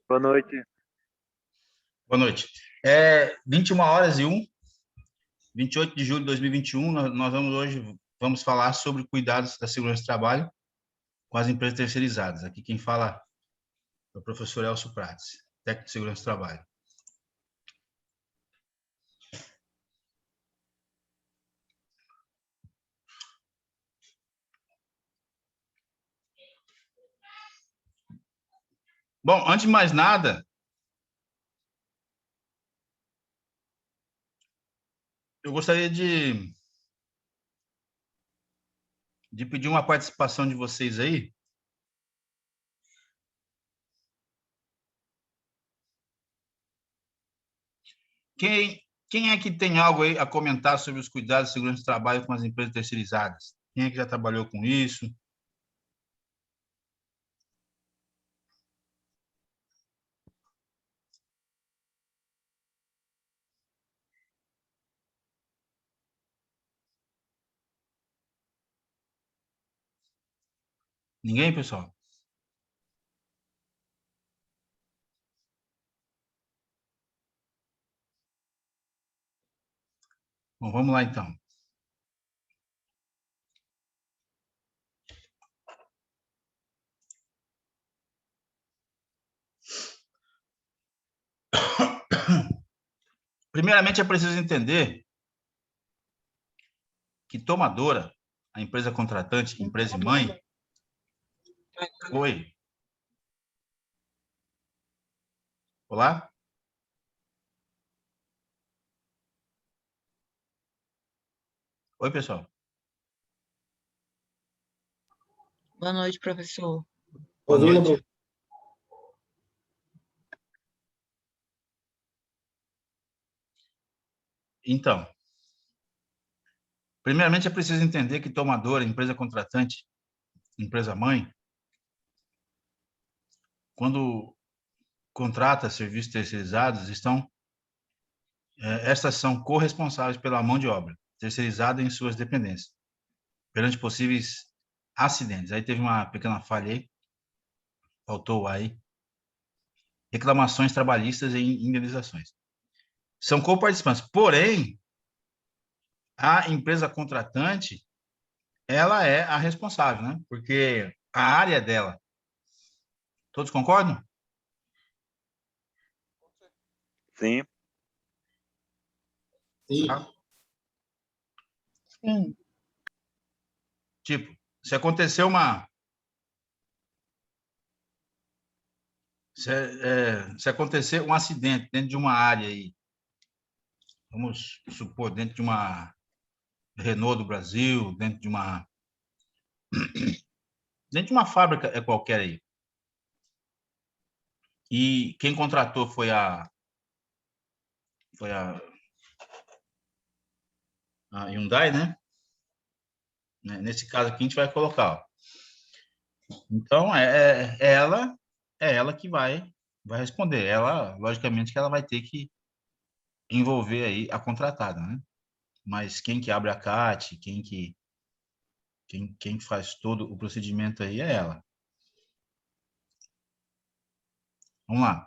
Boa noite. Boa noite. 21h01, 28 de julho de 2021, nós vamos falar sobre cuidados da segurança do trabalho com as empresas terceirizadas. Aqui quem fala é o professor Elcio Prates, técnico de segurança do trabalho. Bom, antes de mais nada, eu gostaria de pedir uma participação de vocês aí. Quem é que tem algo aí a comentar sobre os cuidados de segurança do trabalho com as empresas terceirizadas? Quem é que já trabalhou com isso? Ninguém, pessoal? Bom, vamos lá então. Primeiramente, é preciso entender que tomadora, a empresa contratante, empresa mãe. Oi. Olá? Oi, pessoal. Boa noite, professor. Boa noite. Então, primeiramente é preciso entender que tomadora, empresa contratante, empresa mãe, quando contrata serviços terceirizados, estas são corresponsáveis pela mão de obra terceirizada em suas dependências, perante possíveis acidentes. Aí teve uma pequena falha aí, faltou aí, reclamações trabalhistas e indenizações. São coparticipantes, porém, a empresa contratante, ela é a responsável, né? Porque a área dela. Todos concordam? Sim. Tá? Sim. Tipo, se acontecer uma... Se acontecer um acidente dentro de uma área aí, vamos supor, dentro de uma Renault do Brasil, dentro de uma fábrica qualquer aí, e quem contratou foi a Hyundai, né? Nesse caso aqui a gente vai colocar, ó. Então é ela que vai responder. Ela, logicamente, que ela vai ter que envolver aí a contratada, né? Mas quem que abre a CAT, quem faz todo o procedimento aí é ela. Vamos lá.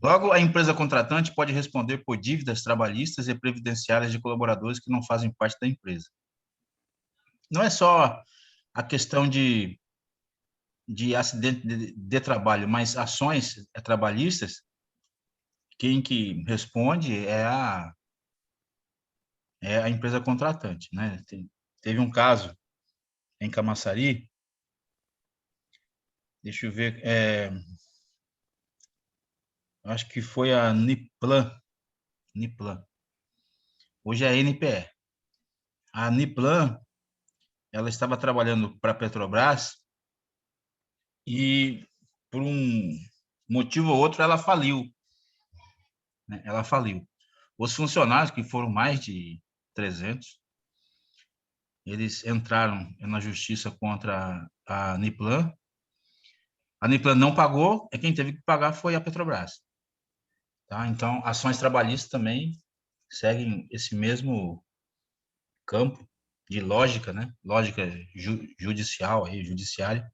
Logo, a empresa contratante pode responder por dívidas trabalhistas e previdenciárias de colaboradores que não fazem parte da empresa. Não é só a questão de acidente de trabalho, mas ações trabalhistas, quem que responde é a empresa contratante, né? Teve um caso em Camaçari, deixa eu ver, acho que foi a Niplan, hoje é a NPE. A Niplan, ela estava trabalhando para a Petrobras e, por um motivo ou outro, ela faliu, né? Ela faliu. Os funcionários, que foram mais de 300, eles entraram na justiça contra a Niplan. A Niplan não pagou, quem teve que pagar foi a Petrobras. Tá? Então, ações trabalhistas também seguem esse mesmo campo de lógica, né? Lógica judicial, aí, judiciária,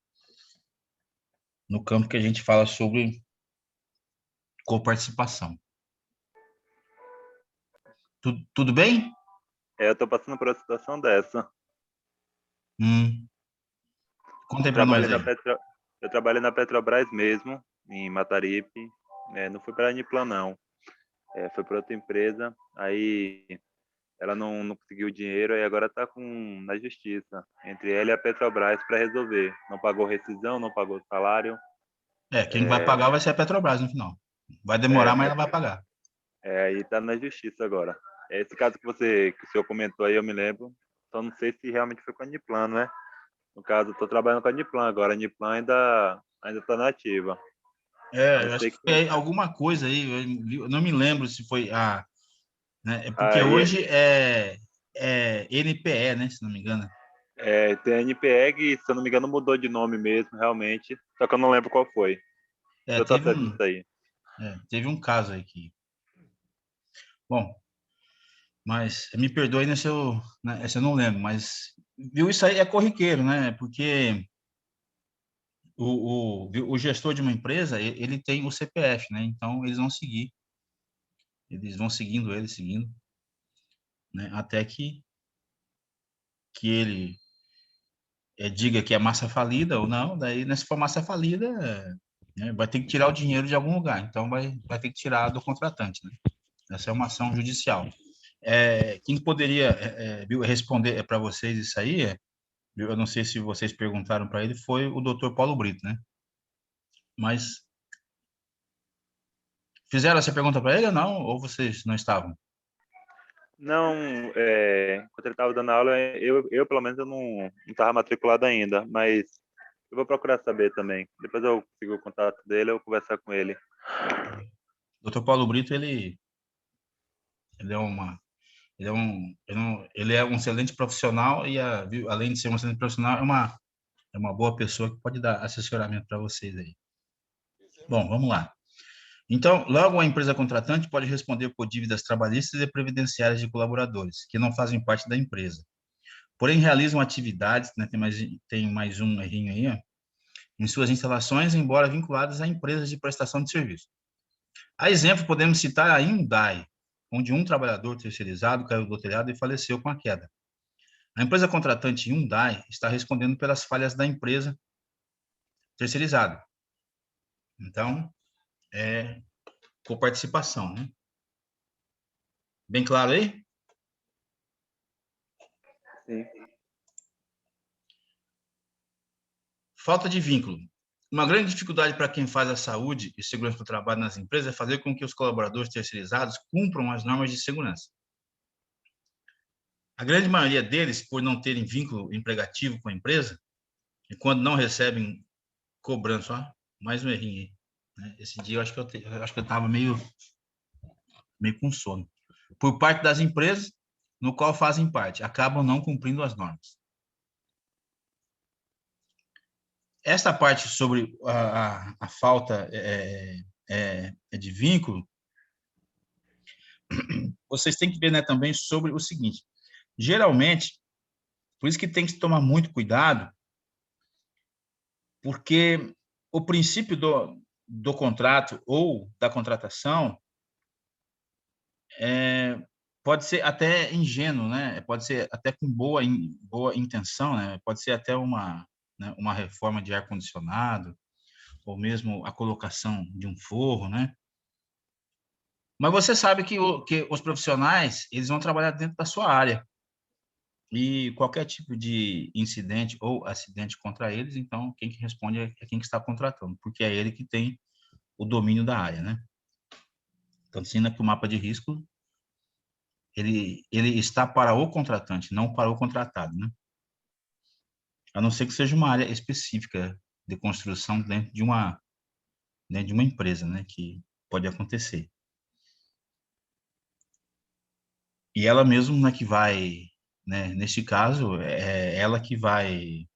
no campo que a gente fala sobre coparticipação. Tudo bem? Eu tô passando por uma situação dessa. Conta aí para nós aí. Eu trabalhei na Petrobras mesmo, em Mataripe. Não fui para a Aniplan, não. Foi para outra empresa. Aí ela não conseguiu o dinheiro e agora está na justiça entre ela e a Petrobras para resolver. Não pagou rescisão, não pagou salário. Quem vai pagar vai ser a Petrobras no final. Vai demorar, mas ela vai pagar. Aí está na justiça agora. Esse caso que o senhor comentou aí, eu me lembro. Só não sei se realmente foi com a Aniplan, né? No caso, estou trabalhando com a Aniplan agora. A Aniplan ainda está nativa. Eu acho que foi alguma coisa aí. Eu não me lembro se foi a... Né? Porque hoje é NPE, né? Se não me engano. Tem a NPEG, se eu não me engano, mudou de nome mesmo, realmente. Só que eu não lembro qual foi. Teve um caso aí que... Bom, mas me perdoe, né, se eu não lembro, mas viu, isso aí é corriqueiro, né? Porque o gestor de uma empresa, ele tem o CPF, né? Então, eles vão seguir. Eles vão seguindo, né? Até que ele diga que é massa falida ou não. Daí, se for massa falida, né, vai ter que tirar o dinheiro de algum lugar. Então, vai ter que tirar do contratante, né? Essa é uma ação judicial. Quem poderia responder para vocês isso aí, eu não sei se vocês perguntaram para ele, foi o doutor Paulo Brito, né? Mas fizeram essa pergunta para ele ou não? Ou vocês não estavam? Não, quando ele estava dando aula, eu pelo menos eu não estava matriculado ainda, mas eu vou procurar saber também. Depois eu consigo o contato dele, eu vou conversar com ele. Doutor Paulo Brito, ele é um excelente profissional e, além de ser um excelente profissional, é uma boa pessoa que pode dar assessoramento para vocês aí. Bom, vamos lá. Então, logo a empresa contratante pode responder por dívidas trabalhistas e previdenciárias de colaboradores que não fazem parte da empresa. Porém, realizam atividades, né, tem mais um errinho aí, ó, em suas instalações, embora vinculadas a empresas de prestação de serviço. A exemplo, podemos citar a Hyundai, onde um trabalhador terceirizado caiu do telhado e faleceu com a queda. A empresa contratante Hyundai está respondendo pelas falhas da empresa terceirizada. Então, coparticipação, né? Bem claro aí? Sim. Falta de vínculo. Uma grande dificuldade para quem faz a saúde e segurança do trabalho nas empresas é fazer com que os colaboradores terceirizados cumpram as normas de segurança. A grande maioria deles, por não terem vínculo emregativo com a empresa, e quando não recebem cobrança, ó, mais um errinho aí, né? Esse dia eu acho que eu estava meio com sono. Por parte das empresas, no qual fazem parte, acabam não cumprindo as normas. Esta parte sobre a falta de vínculo, vocês têm que ver, né, também sobre o seguinte: geralmente, por isso que tem que tomar muito cuidado, porque o princípio do contrato ou da contratação pode ser até ingênuo, né? Pode ser até com boa intenção, né? Pode ser até uma reforma de ar-condicionado, ou mesmo a colocação de um forro, né? Mas você sabe que os profissionais, eles vão trabalhar dentro da sua área. E qualquer tipo de incidente ou acidente contra eles, então quem que responde é quem que está contratando, porque é ele que tem o domínio da área, né? Então, ensina que o mapa de risco, ele está para o contratante, não para o contratado, né? A não ser que seja uma área específica de construção dentro de uma empresa, né? Que pode acontecer. E ela mesmo, né, que vai, né, neste caso, é ela que vai,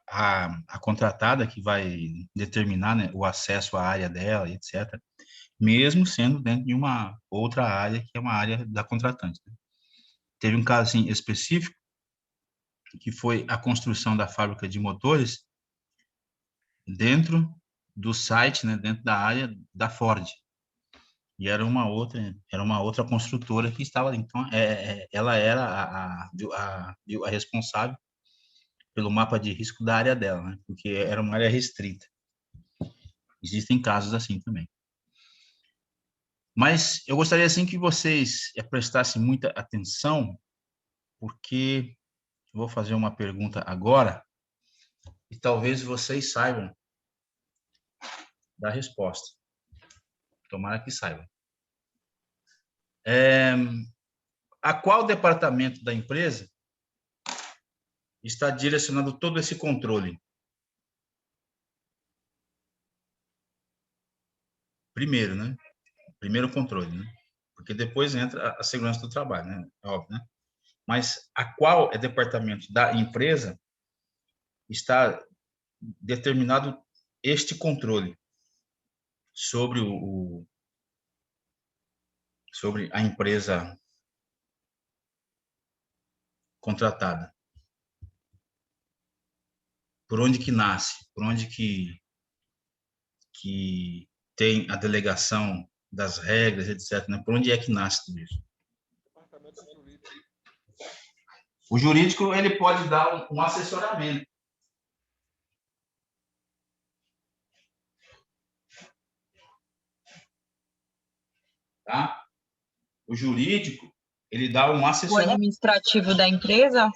a contratada que vai determinar, né, o acesso à área dela, etc., mesmo sendo dentro de uma outra área, que é uma área da contratante, né? Teve um caso assim, específico, que foi a construção da fábrica de motores dentro do site, né, dentro da área da Ford. E era uma outra construtora que estava ali. Então, ela era a responsável pelo mapa de risco da área dela, né? Porque era uma área restrita. Existem casos assim também. Mas eu gostaria assim que vocês prestassem muita atenção, porque eu vou fazer uma pergunta agora e talvez vocês saibam da resposta. Tomara que saibam. A qual departamento da empresa está direcionando todo esse controle? Primeiro, né? Primeiro controle, né? Porque depois entra a segurança do trabalho, né? É óbvio, né? Mas a qual departamento da empresa está determinado este controle sobre sobre a empresa contratada? Por onde que nasce? Por onde que tem a delegação das regras, etc., né? Por onde é que nasce tudo isso? O jurídico, ele pode dar um assessoramento. Tá? O jurídico, ele dá um O assessoramento. administrativo da empresa?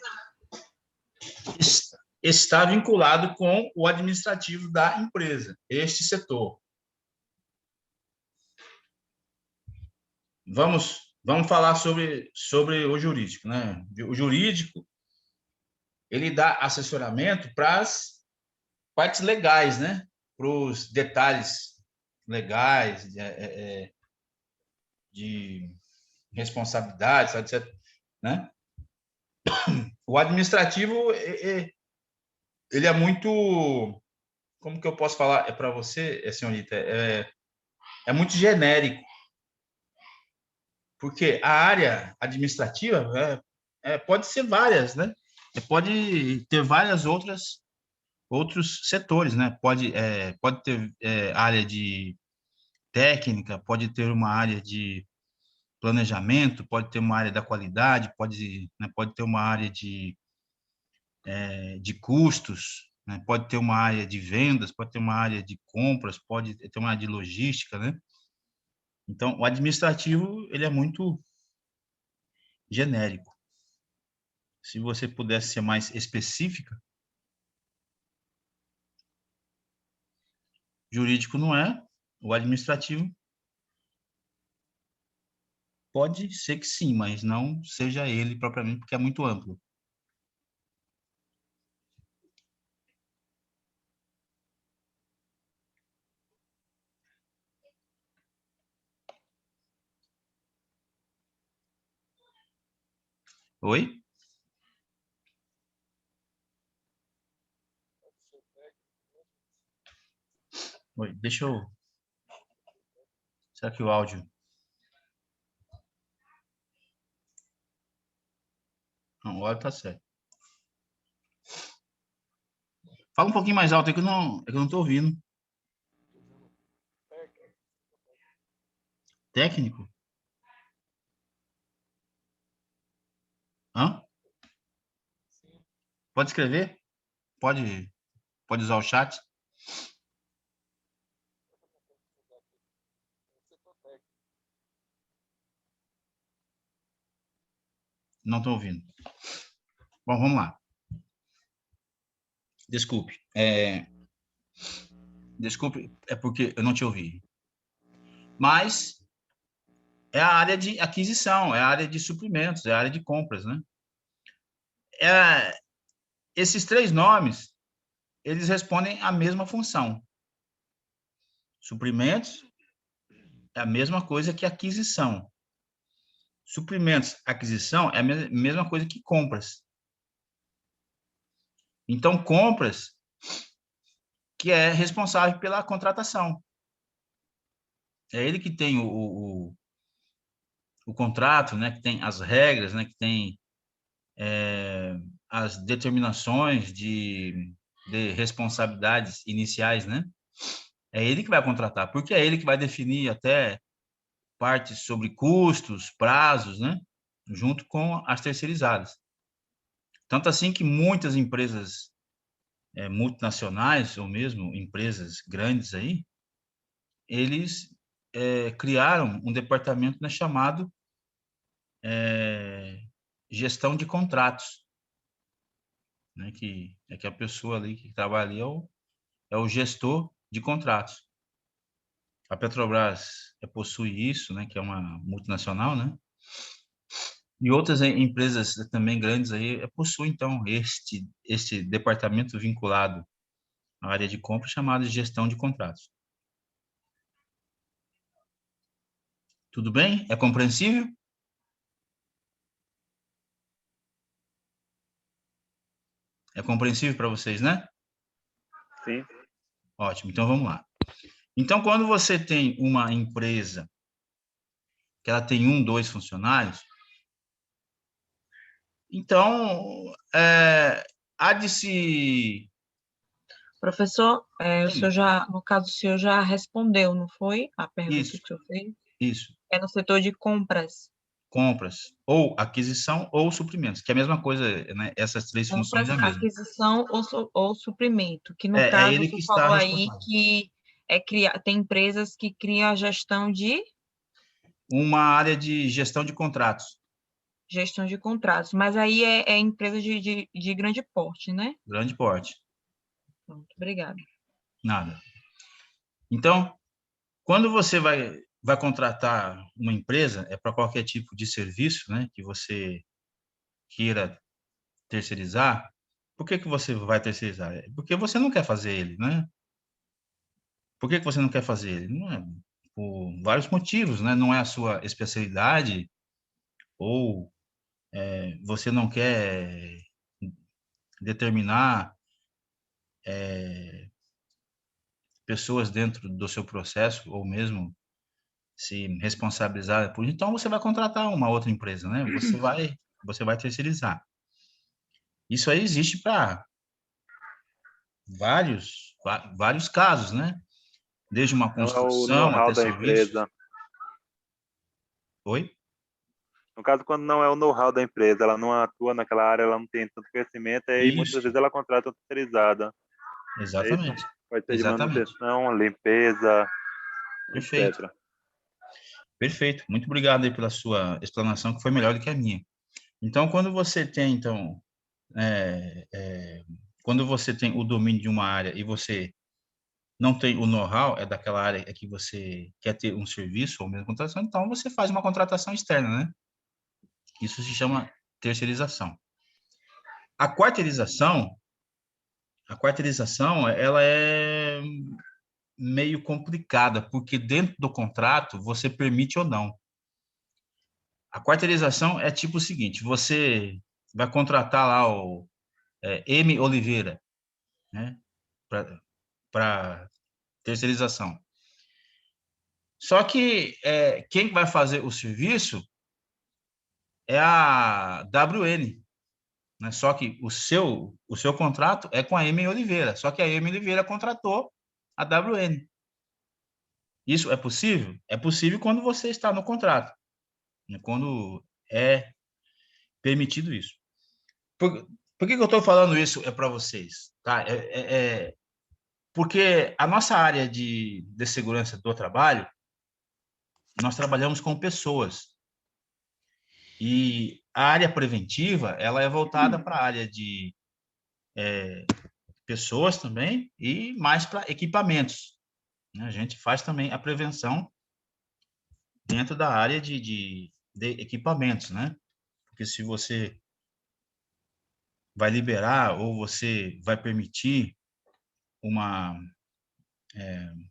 Está vinculado com o administrativo da empresa, este setor. Vamos falar sobre o jurídico, né? O jurídico, ele dá assessoramento para as partes legais, né? Para os detalhes legais, de responsabilidades, etc., né? O administrativo, ele é muito, como que eu posso falar para você, senhorita, é muito genérico, porque a área administrativa pode ser várias, né? Pode ter várias outros setores, né? Pode ter área de técnica, pode ter uma área de planejamento, pode ter uma área da qualidade, pode ter uma área de custos, né? Pode ter uma área de vendas, pode ter uma área de compras, pode ter uma área de logística, né? Então, o administrativo, ele é muito genérico. Se você pudesse ser mais específica, jurídico não é, o administrativo pode ser que sim, mas não seja ele propriamente, porque é muito amplo. Oi? Oi, deixa eu... Será que o áudio... Não, o áudio tá certo. Fala um pouquinho mais alto, é que eu não tô ouvindo. Técnico? Hã? Pode escrever? Pode usar o chat? Não estou ouvindo. Bom, vamos lá. Desculpe. Desculpe, é porque eu não te ouvi. Mas é a área de aquisição, é a área de suprimentos, é a área de compras, né? Esses três nomes, eles respondem à mesma função. Suprimentos é a mesma coisa que aquisição. Suprimentos, aquisição é a mesma coisa que compras. Então, compras, que é responsável pela contratação. É ele que tem o contrato, né? Que tem as regras, né? Que tem as determinações de responsabilidades iniciais, né? É ele que vai contratar, porque é ele que vai definir até partes sobre custos, prazos, né? Junto com as terceirizadas. Tanto assim que muitas empresas multinacionais, ou mesmo empresas grandes aí, eles criaram um departamento, né, chamado gestão de contratos, né, que a pessoa ali que trabalha ali é o gestor de contratos. A Petrobras possui isso, né, que é uma multinacional, né? E outras empresas também grandes aí possuem, então, este departamento vinculado à área de compra chamado de gestão de contratos. Tudo bem? É compreensível? É compreensível para vocês, né? Sim. Ótimo, então vamos lá. Então, quando você tem uma empresa que ela tem 1, 2 funcionários, então há de se... Professor, o senhor Sim, já, no caso, o senhor já respondeu, não foi? A pergunta isso, que o senhor fez? isso. É no setor de compras. Compras, ou aquisição, ou suprimentos, que é a mesma coisa, né? Essas 3 funções é Compras, a mesma. aquisição ou suprimento, que no É caso o ele que senhor está falou aí responsável. que tem empresas que criam a Uma área de gestão de contratos, gestão de contratos, mas aí é empresa de grande porte, né? grande porte, Pronto, obrigada. nada. Então, quando você vai contratar uma empresa, é para qualquer tipo de serviço, né, que você queira terceirizar. Por que você vai terceirizar? Porque você não quer fazer ele, né? Por que você não quer fazer ele? Não é, por vários motivos, né? Não é a sua especialidade, ou você não quer determinar pessoas dentro do seu processo, ou mesmo se responsabilizar por isso. Então, você vai contratar uma outra empresa, né? Você vai terceirizar. Isso aí existe para vários casos, né? Desde uma Não é o construção know-how até da serviços. empresa. Oi? No caso, quando não é o know-how da empresa, ela não atua naquela área, ela não tem tanto conhecimento, aí muitas Isso, vezes ela contrata uma terceirizada. É isso? exatamente. Pode ser de Exatamente. manutenção, limpeza, Perfeito. etc. Perfeito. Muito obrigado aí pela sua explanação, que foi melhor do que a minha. Então, é, é, quando você tem o domínio de uma área e você não tem o know-how, é daquela área que você quer ter um serviço ou mesmo contratação, então você faz uma contratação externa, né? Isso se chama terceirização. A quarteirização, ela é meio complicada, porque dentro do contrato você permite ou não. A quarteirização é tipo o seguinte: você vai contratar lá o M. Oliveira, né, para terceirização. Só que quem vai fazer o serviço é a WN, né? Só que o seu contrato é com a M. Oliveira, só que a M. Oliveira contratou a WN. Isso é possível? É possível quando você está no contrato, né? Quando é permitido isso. Por que eu estou falando isso para vocês? Tá? Porque a nossa área de segurança do trabalho, nós trabalhamos com pessoas. E a área preventiva, ela é voltada para a área de pessoas também e mais para equipamentos, né? A gente faz também a prevenção dentro da área de equipamentos, né? Porque se você vai liberar ou você vai permitir uma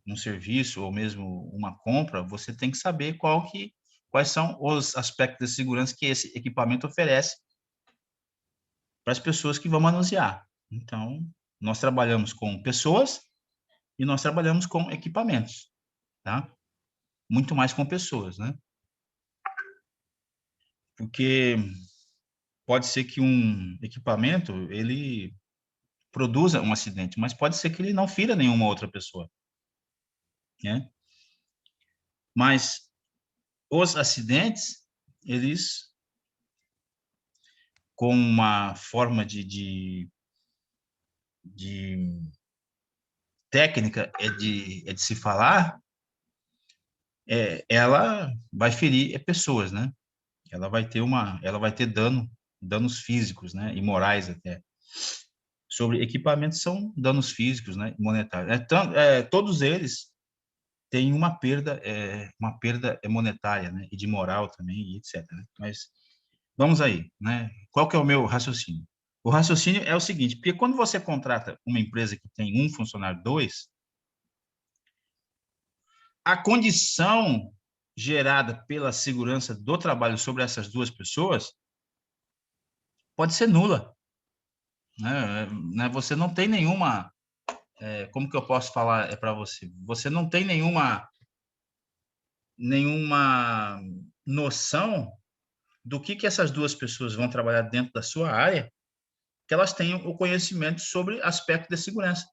um serviço ou mesmo uma compra, você tem que saber quais são os aspectos de segurança que esse equipamento oferece para as pessoas que vão manusear. Então, nós trabalhamos com pessoas e nós trabalhamos com equipamentos, tá? Muito mais com pessoas, né? Porque pode ser que um equipamento ele produza um acidente, mas pode ser que ele não fira nenhuma outra pessoa. né? Mas os acidentes, eles, com uma forma de técnica é de se falar, ela vai ferir pessoas, né? Ela vai ter danos físicos, né? E morais até. Sobre equipamentos são danos físicos, né? E monetários. Todos eles têm uma perda monetária, né? E de moral também, e etc. Né? Mas vamos aí, né? Qual que é o meu raciocínio? O raciocínio é o seguinte, porque quando você contrata uma empresa que tem um funcionário, dois, a condição gerada pela segurança do trabalho sobre essas duas pessoas pode ser nula, né? Você não tem nenhuma, como que eu posso falar para você? Você não tem nenhuma noção do que essas duas pessoas vão trabalhar dentro da sua área, que elas tenham o conhecimento sobre aspecto de segurança.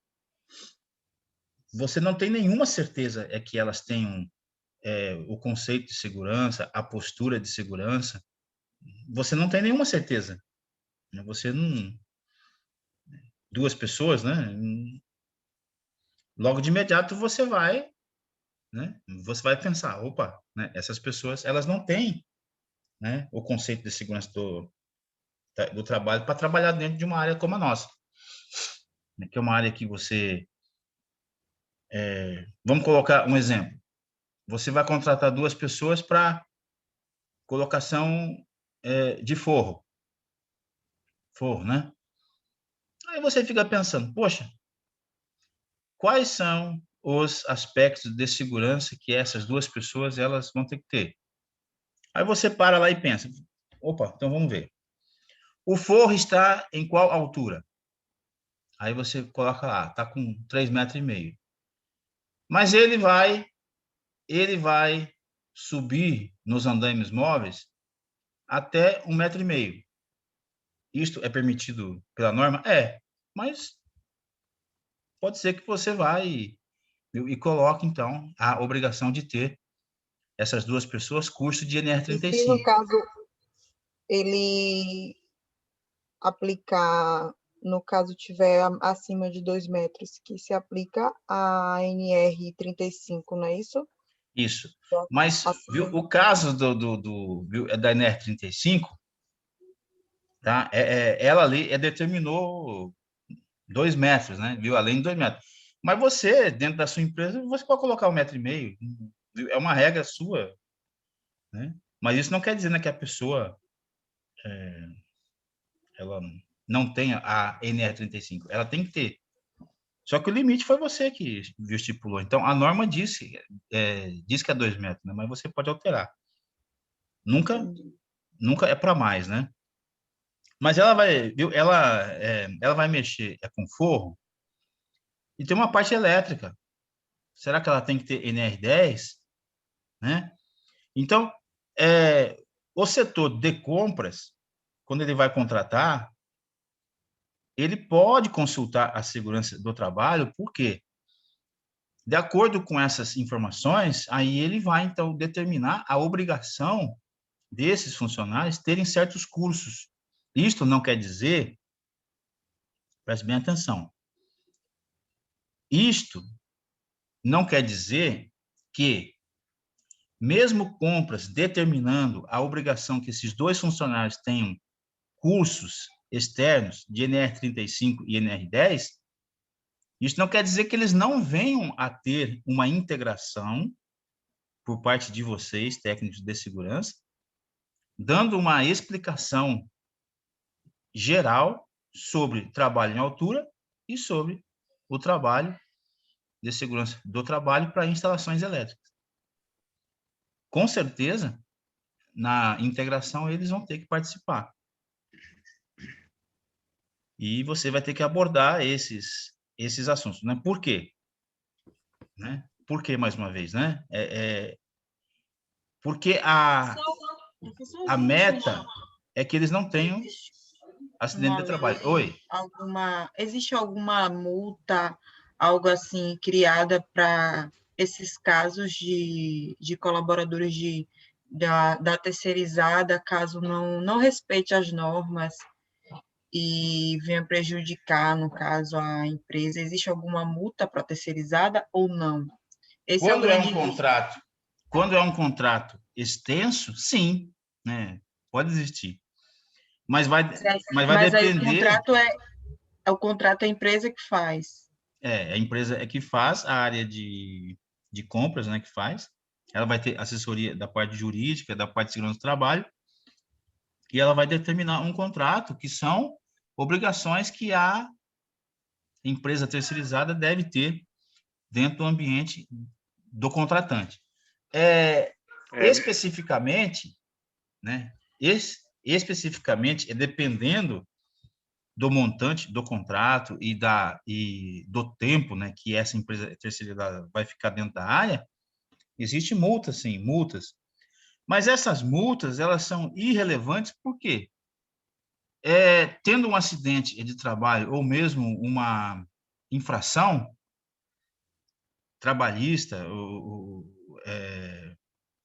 Você não tem nenhuma certeza que elas tenham o conceito de segurança, a postura de segurança. Você não tem nenhuma certeza. Você não... Duas pessoas, né? Logo de imediato você vai, né? Você vai pensar, opa, né? Essas pessoas, elas não têm, né? O conceito de segurança do trabalho para trabalhar dentro de uma área como a nossa, né? Que é uma área que você... vamos colocar um exemplo. Você vai contratar duas pessoas para colocação de forro, né? Aí você fica pensando, poxa, quais são os aspectos de segurança que essas duas pessoas elas vão ter que ter? Aí você para lá e pensa, opa, então vamos ver. O forro está em qual altura? Aí você coloca lá, está com 3,5 metros. Mas ele vai subir nos andaimes móveis até 1,5 metro. Isto é permitido pela norma? Mas pode ser que você vá e coloque, então, a obrigação de ter essas duas pessoas curso de E se, no NR35. caso, ele aplicar, no caso tiver acima de 2 metros, que se aplica a NR35, não é isso? Isso. Mas, viu, Acima. o caso da NR35, tá? Ela ali determinou 2 metros, né? Viu? Além de 2 metros. Mas você, dentro da sua empresa, você pode colocar 1,5 metro. Viu? É uma regra sua, né? Mas isso não quer dizer, né, que a pessoa ela não tenha a NR35. Ela tem que ter. Só que o limite foi você que estipulou. Então, a norma diz que é 2 metros, né? Mas você pode alterar. Nunca é para mais, né? Mas ela vai, viu? Ela vai mexer com forro e tem uma parte elétrica. Será que ela tem que ter NR10, né? Então, o setor de compras, quando ele vai contratar, ele pode consultar a segurança do trabalho, por quê? De acordo com essas informações, aí ele vai, então, determinar a obrigação desses funcionários terem certos cursos. Isto não quer dizer, preste bem atenção, isto não quer dizer que, mesmo compras determinando a obrigação que esses dois funcionários tenham cursos externos de NR35 e NR10, isso não quer dizer que eles não venham a ter uma integração por parte de vocês, técnicos de segurança, dando uma explicação geral sobre trabalho em altura e sobre o trabalho de segurança do trabalho para instalações elétricas. Com certeza, na integração, eles vão ter que participar. E você vai ter que abordar esses assuntos, né? Por quê? Né? Por quê, mais uma vez, né? Porque a meta é que eles não tenham acidente de trabalho. Oi? Existe alguma multa, algo assim, criada para esses casos de colaboradores da terceirizada, caso não respeite as normas e venha prejudicar, no caso, a empresa? Existe alguma multa para a terceirizada ou não? Esse é o Quando é grande um risco. contrato, quando é um contrato extenso, sim, né? Pode existir. Mas vai Mas aí depender. o contrato é a empresa que faz. A empresa é que faz a área de compras, né? Que faz. Ela vai ter assessoria da parte jurídica, da parte de segurança do trabalho, e ela vai determinar um contrato que são obrigações que a empresa terceirizada deve ter dentro do ambiente do contratante. É, Especificamente, né? Especificamente, dependendo do montante do contrato e do tempo, né, que essa empresa terceirizada vai ficar dentro da área, existe multa, sim, multas. Mas essas multas, elas são irrelevantes porque tendo um acidente de trabalho ou mesmo uma infração trabalhista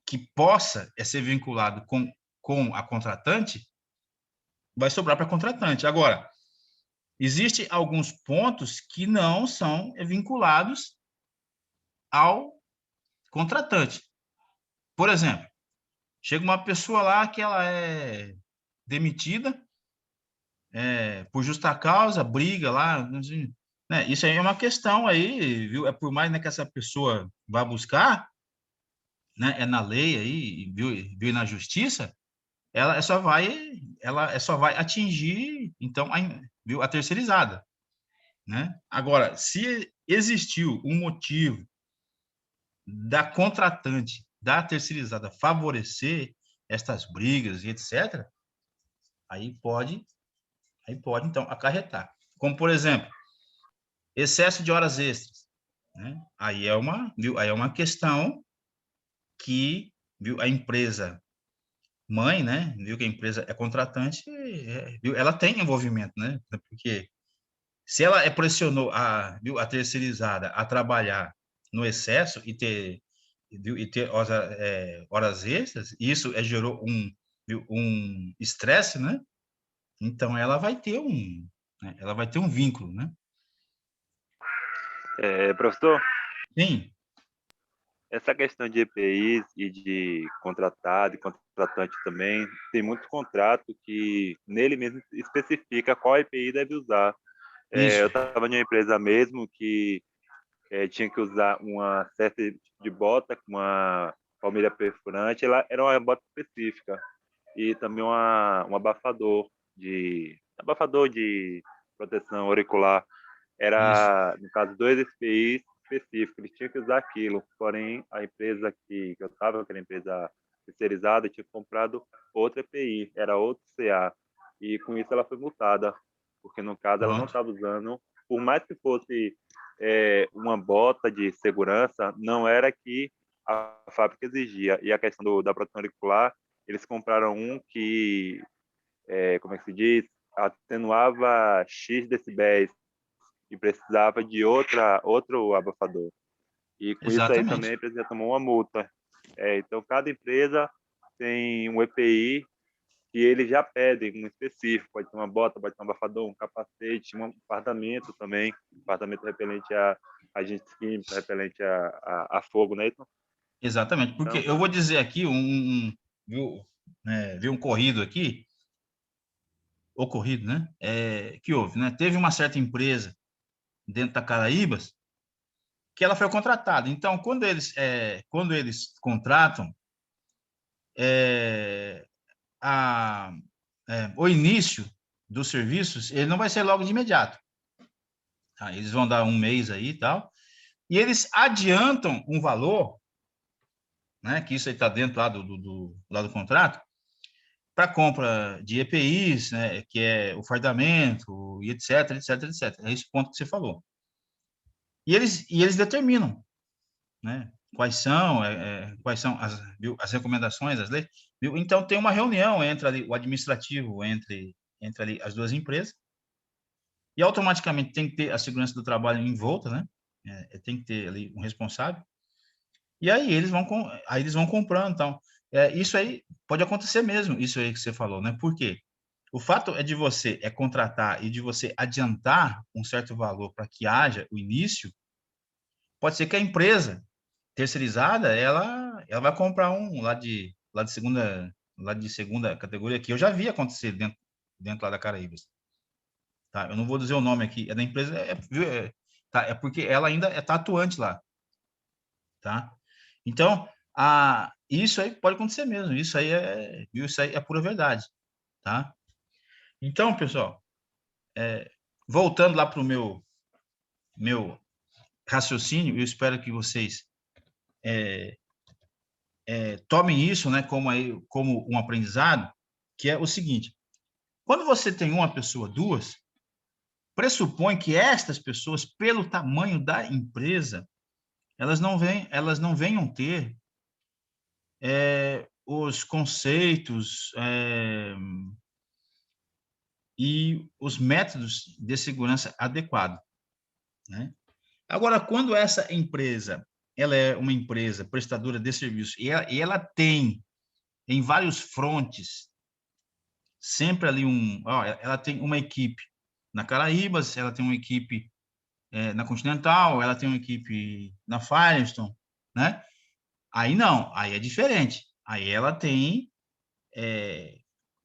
que possa ser vinculado com a contratante, vai sobrar para a contratante. Agora, existem alguns pontos que não são vinculados ao contratante. Por exemplo, chega uma pessoa lá que ela é demitida por justa causa, briga lá, assim, né? Isso aí é uma questão aí, viu? Por mais, né, que essa pessoa vá buscar, né, na lei aí, viu, na justiça, ela só vai atingir então viu, a terceirizada, né? Agora, se existiu um motivo da contratante, da terceirizada favorecer estas brigas e etc., aí pode, então acarretar. Como, por exemplo, excesso de horas extras, né? Aí é uma questão que, viu, a empresa mãe, né, viu que a empresa é contratante, viu, ela tem envolvimento, né? Porque se ela pressionou a terceirizada a trabalhar no excesso e ter horas extras, isso gerou um estresse, né? Então ela vai ter um vínculo, né? professor, Sim, essa questão de EPIs e de contratado e contratante também, tem muito contrato que nele mesmo especifica qual EPI deve usar. isso, Eu estava em uma empresa mesmo que tinha que usar uma certa tipo de bota com uma palmilha perfurante, ela era uma bota específica e também um abafador de proteção auricular. isso. Era, no caso, 2 EPIs específicos, eles tinham que usar aquilo, porém a empresa que eu estava, que era a empresa terceirizada, tinha comprado outra EPI, era outro CA, e com isso ela foi multada, porque no caso ela não Pronto. estava usando, por mais que fosse uma bota de segurança, não era que a fábrica exigia. E a questão da proteção auricular, eles compraram um que, como é que se diz, atenuava X decibéis e precisava de outro abafador. E com isso aí também Exatamente. a empresa já tomou uma multa. Então, cada empresa tem um EPI que eles já pedem, um específico. Pode ter uma bota, pode ter um abafador, um capacete, um fardamento também. Fardamento repelente a agentes químicos, repelente a fogo, né? Exatamente. Porque Então, eu vou dizer aqui viu um corrido aqui, ocorrido, né? Que houve, né? Teve uma certa empresa dentro da Caraíbas que ela foi contratada. Então, quando eles contratam, é, o início dos serviços, ele não vai ser logo de imediato. Tá? Eles vão dar um mês aí e tal, e eles adiantam um valor, né? Que isso aí está dentro lá do contrato, para compra de EPIs, né? Que é o fardamento e etc, etc, etc. É esse ponto que você falou. E eles determinam, né? Quais são as recomendações, as leis, viu? Então tem uma reunião entre ali, o administrativo entre ali as duas empresas e automaticamente tem que ter a segurança do trabalho em volta, né? Tem que ter ali um responsável E aí eles vão comprando. Então, isso aí pode acontecer mesmo, isso aí que você falou, né? Por quê? O fato de você contratar e de você adiantar um certo valor para que haja o início, pode ser que a empresa terceirizada, ela vai comprar um lá de segunda categoria, que eu já vi acontecer dentro lá da Caraíbas. Tá? Eu não vou dizer o nome aqui, é da empresa, tá? É porque ela ainda está atuante lá, tá? Então, isso aí pode acontecer mesmo, isso aí é pura verdade, tá? Então, pessoal, voltando lá para o meu raciocínio, eu espero que vocês tomem isso, né, como um aprendizado, que é o seguinte: quando você tem uma pessoa, duas, pressupõe que estas pessoas, pelo tamanho da empresa, elas não venham ter os conceitos e os métodos de segurança adequados, né? Agora, quando essa empresa ela é uma empresa prestadora de serviço e ela tem em vários frontes sempre ali ela tem uma equipe na Caraíbas, ela tem uma equipe na Continental, ela tem uma equipe na Firestone, né? Aí não, aí é diferente. Aí ela tem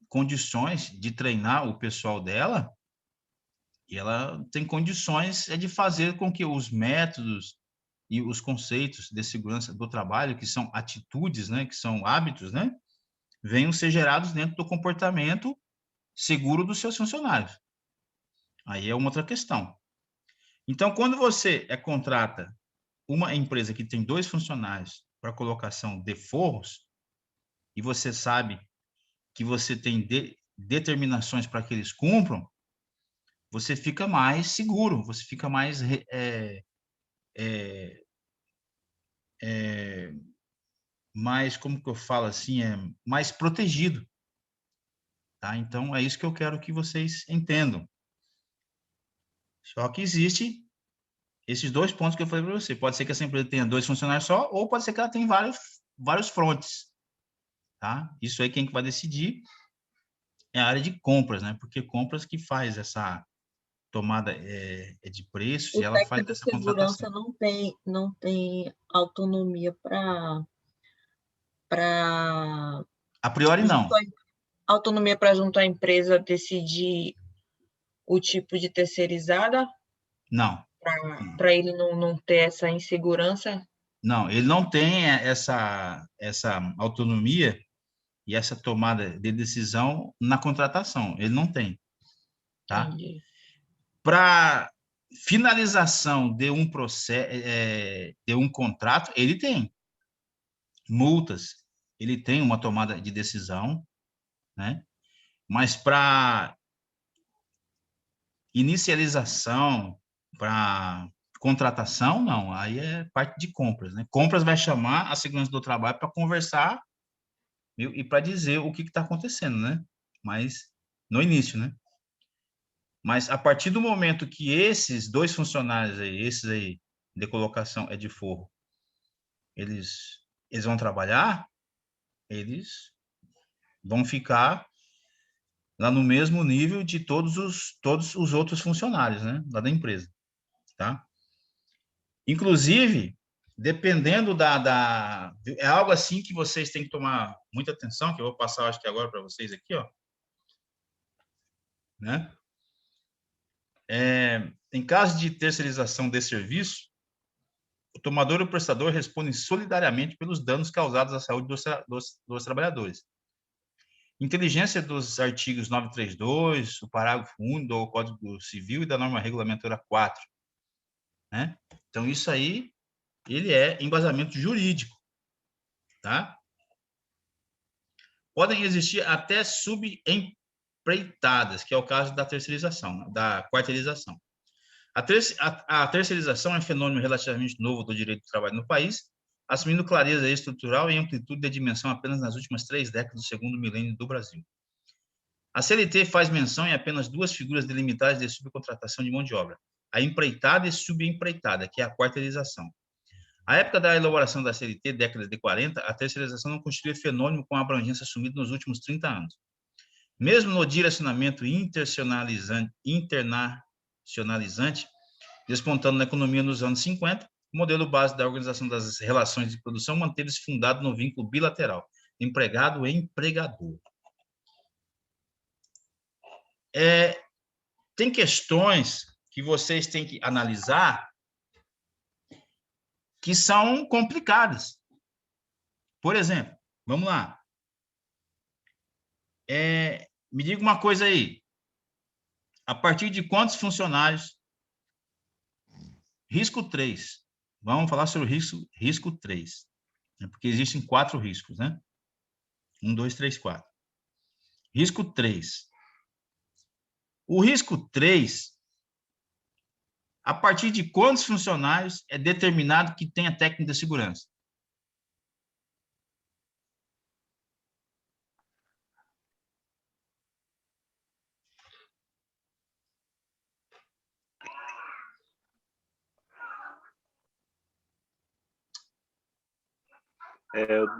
condições de treinar o pessoal dela e ela tem condições de fazer com que os métodos e os conceitos de segurança do trabalho, que são atitudes, né, que são hábitos, né, venham ser gerados dentro do comportamento seguro dos seus funcionários. Aí é uma outra questão. Então, quando você contrata uma empresa que tem 2 funcionários para colocação de forros, e você sabe que você tem determinações para que eles cumpram, você fica mais seguro, você fica mais, como que eu falo assim, mais protegido. Tá? Então, é isso que eu quero que vocês entendam. Só que existe esses 2 pontos que eu falei para você. Pode ser que essa empresa tenha 2 funcionários só, ou pode ser que ela tenha vários frontes. Tá? Isso aí quem que vai decidir é a área de compras, né? Porque compras que faz essa tomada de preços O e ela faz técnico de essa contratação. segurança não tem autonomia para A priori, não. autonomia para junto à empresa decidir o tipo de terceirizada Não. para ele não ter essa insegurança. Não, ele não tem essa autonomia e essa tomada de decisão na contratação. Ele não tem, tá? Entendi. Para finalização de um processo, de um contrato, ele tem multas, ele tem uma tomada de decisão, né? Mas para inicialização, para contratação, não. Aí é parte de compras, né? Compras vai chamar a segurança do trabalho para conversar e para dizer o que está acontecendo, né? Mas no início, né? Mas a partir do momento que esses 2 funcionários aí, esses aí de colocação de forro, eles vão trabalhar, eles vão ficar lá no mesmo nível de todos os outros funcionários, né, lá da empresa, tá? Inclusive, dependendo é algo assim que vocês têm que tomar muita atenção, que eu vou passar, acho que agora para vocês aqui, ó, né? Em caso de terceirização de serviço, o tomador e o prestador respondem solidariamente pelos danos causados à saúde dos trabalhadores. Inteligência dos artigos 932, o parágrafo 1 do Código Civil e da norma regulamentora 4, né? Então, isso aí, ele é embasamento jurídico, tá? Podem existir até subempreitadas, que é o caso da terceirização, da quarteirização. A terceirização é um fenômeno relativamente novo do direito do trabalho no país, assumindo clareza estrutural e amplitude de dimensão apenas nas últimas 3 décadas do segundo milênio do Brasil. A CLT faz menção em apenas 2 figuras delimitadas de subcontratação de mão de obra, a empreitada e subempreitada, que é a quarteirização. À época da elaboração da CLT, década de 40, a terceirização não constituía fenômeno com a abrangência assumida nos últimos 30 anos. Mesmo no direcionamento internacionalizante, despontando na economia nos anos 50, o modelo base da organização das relações de produção manteve-se fundado no vínculo bilateral, empregado e empregador. Tem questões que vocês têm que analisar que são complicadas. Por exemplo, vamos lá. Me diga uma coisa aí. A partir de quantos funcionários? Risco 3. Vamos falar sobre o risco 3. Porque existem 4 riscos, né? 1, 2, 3, 4. Risco 3. O risco 3, a partir de quantos funcionários é determinado que tenha técnica de segurança?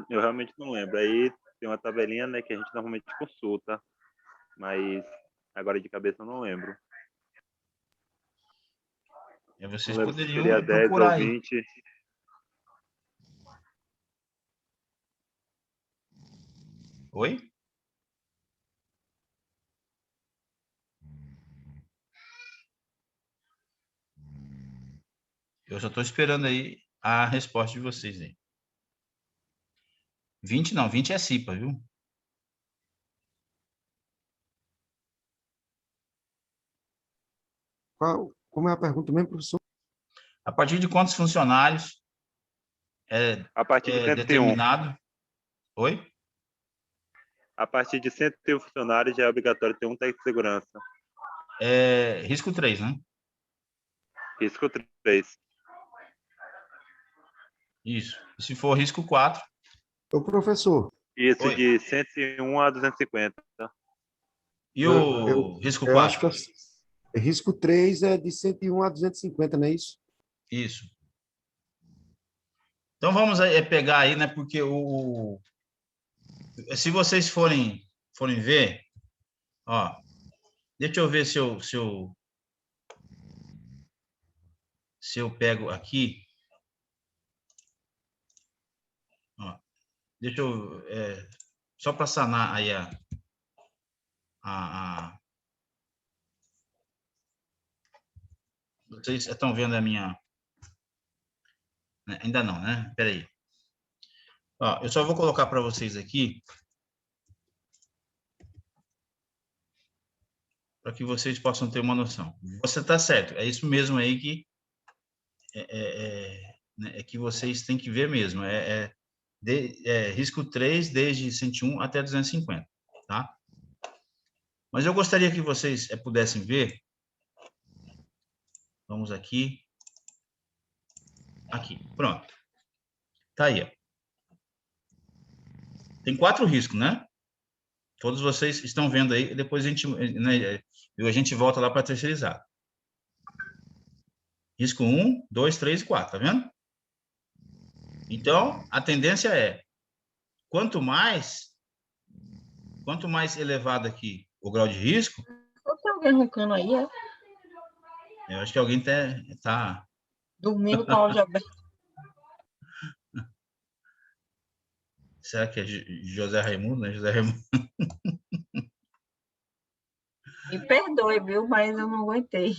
Eu realmente não lembro. Aí tem uma tabelinha, né, que a gente normalmente consulta, mas agora de cabeça eu não lembro. Vocês Não lembro se poderiam seria 10 procurar ou aí. 20. Oi? Eu só estou esperando aí a resposta de vocês aí. 20 não, 20 é CIPA, viu? Como é a pergunta mesmo, professor? A partir de quantos funcionários A partir de 101. determinado? Oi? A partir de 101 funcionários já é obrigatório ter um técnico de segurança. Risco 3, né? Risco 3. Isso. E se for risco 4? Ô, professor. Isso, Oi. de 101 a 250. E o risco eu 4? acho que risco 3 é de 101 a 250, não é isso? Isso. Então vamos pegar aí, né? Porque se vocês forem ver, ó, deixa eu ver se eu pego aqui. Ó, deixa eu só para sanar aí vocês estão vendo a minha? Ainda não, né? Espera aí. Ó, eu só vou colocar para vocês aqui para que vocês possam ter uma noção. Você está certo, é isso mesmo aí que que vocês têm que ver mesmo. Risco 3 desde 101 até 250, tá? Mas eu gostaria que vocês pudessem ver. Vamos aqui. Aqui, pronto. Tá aí, ó. Tem 4 riscos, né? Todos vocês estão vendo aí, depois a gente volta lá para terceirizar. Risco 1, 2, 3 e 4, tá vendo? Então, a tendência é, quanto mais elevado aqui o grau de risco... Tem alguém roncando aí, é? Eu acho que alguém tá... Dormindo com a áudio aberta. Será que é José Raimundo, né? José Raimundo. Me perdoe, viu? Mas eu não aguentei.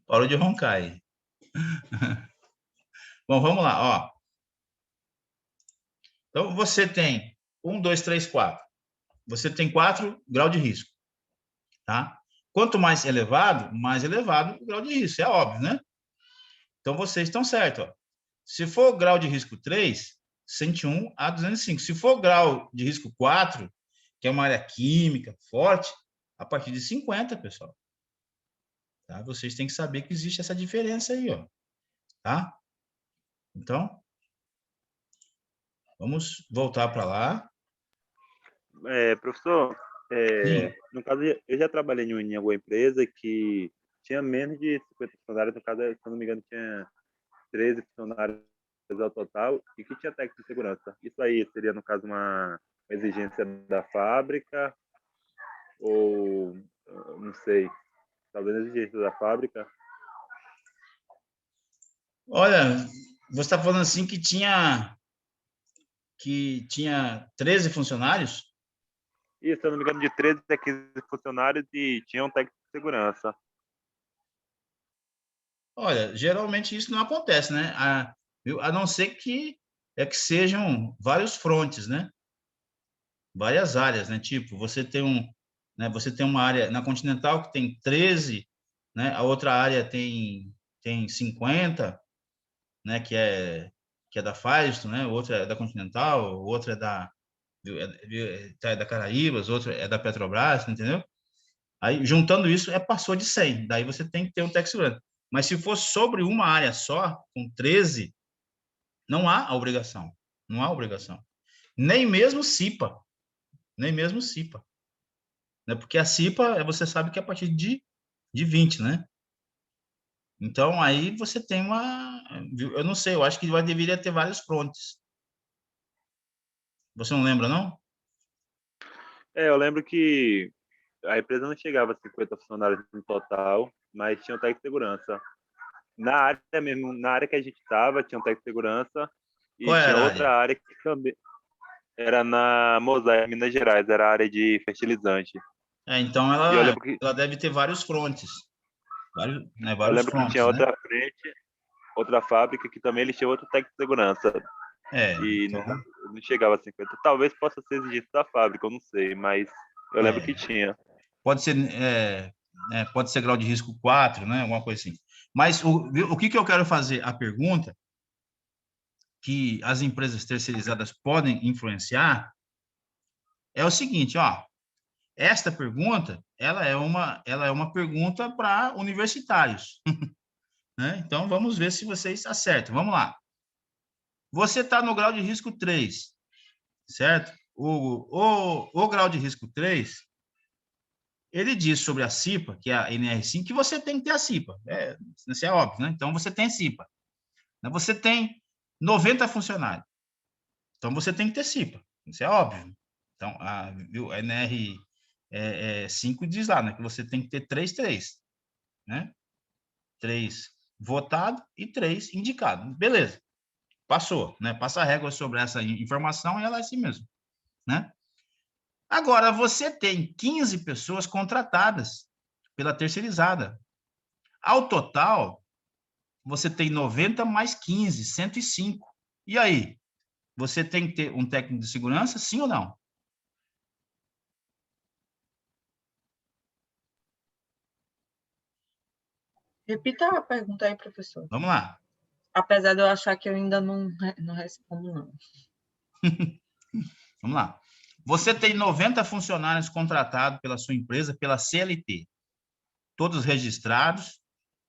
Parou de roncar aí. Bom, vamos lá, ó. Então, você tem 1, 2, 3, 4. Você tem 4 graus de risco, tá? Quanto mais elevado o grau de risco, é óbvio, né? Então, vocês estão certos, ó. Se for grau de risco 3, 101 a 205. Se for grau de risco 4, que é uma área química forte, a partir de 50, pessoal. Tá? Vocês têm que saber que existe essa diferença aí, ó. Tá? Então, vamos voltar para lá. Professor, no caso, eu já trabalhei em alguma empresa que tinha menos de 50 funcionários, no caso, se eu não me engano, tinha 13 funcionários ao total e que tinha técnico de segurança. Isso aí seria, no caso, uma exigência da fábrica ou, não sei, talvez exigência da fábrica. Olha, você está falando assim que tinha 13 funcionários? E, se eu não me engano, de 13 a 15 funcionários e tinha um técnico de segurança. Olha, geralmente isso não acontece, né? A não ser que sejam vários frontes, né? Várias áreas, né? Tipo, você tem uma área na Continental que tem 13, né? A outra área tem 50, né? Que é da Firestone, né? Outra é da Continental, outra é da Caraíbas, outra é da Petrobras, entendeu? Aí, juntando isso, passou de 100. Daí você tem que ter um técnico de segurança. Mas se for sobre uma área só, com 13, não há a obrigação. Não há obrigação. Nem mesmo CIPA. Nem mesmo CIPA. Né? Porque a CIPA, você sabe que é a partir de 20, né? Então, aí você tem uma... Eu não sei, eu acho que deveria ter vários frontes. Você não lembra, não? Eu lembro que a empresa não chegava a 50 funcionários no total, mas tinha um técnico de segurança. Na área mesmo, na área que a gente estava, tinha um técnico de segurança e Qual tinha era a outra área? área que também era na Mosaic, Minas Gerais, era a área de fertilizante. Então, E ela deve ter vários frontes. eu Vários lembro que tinha frontes, né? outra frente, outra fábrica que também eles tinham outro técnico de segurança e Então, não chegava a 50. Talvez possa ser exigência da fábrica, eu não sei, mas eu lembro que tinha. pode ser, pode ser grau de risco 4, né? Alguma coisa assim. Mas o que eu quero fazer? A pergunta que as empresas terceirizadas podem influenciar é o seguinte, ó. Esta pergunta, ela é uma pergunta para universitários, né? Então, vamos ver se vocês acertam. Vamos lá. Você está no grau de risco 3, certo? O grau de risco 3, ele diz sobre a CIPA, que é a NR5, que você tem que ter a CIPA. Isso é óbvio, né? Então, você tem a CIPA. Você tem 90 funcionários. Então, você tem que ter CIPA. Isso é óbvio. Então, a NR5 diz lá, né, que você tem que ter 3, né? 3 votado e 3 indicado. Beleza. Passou, né? Passa a régua sobre essa informação e ela é assim mesmo, né? Agora, você tem 15 pessoas contratadas pela terceirizada. Ao total, você tem 90 mais 15, 105. E aí? Você tem que ter um técnico de segurança, sim ou não? Repita a pergunta aí, professor. Vamos lá. Apesar de eu achar que eu ainda não respondo, não. Vamos lá. Você tem 90 funcionários contratados pela sua empresa, pela CLT. Todos registrados,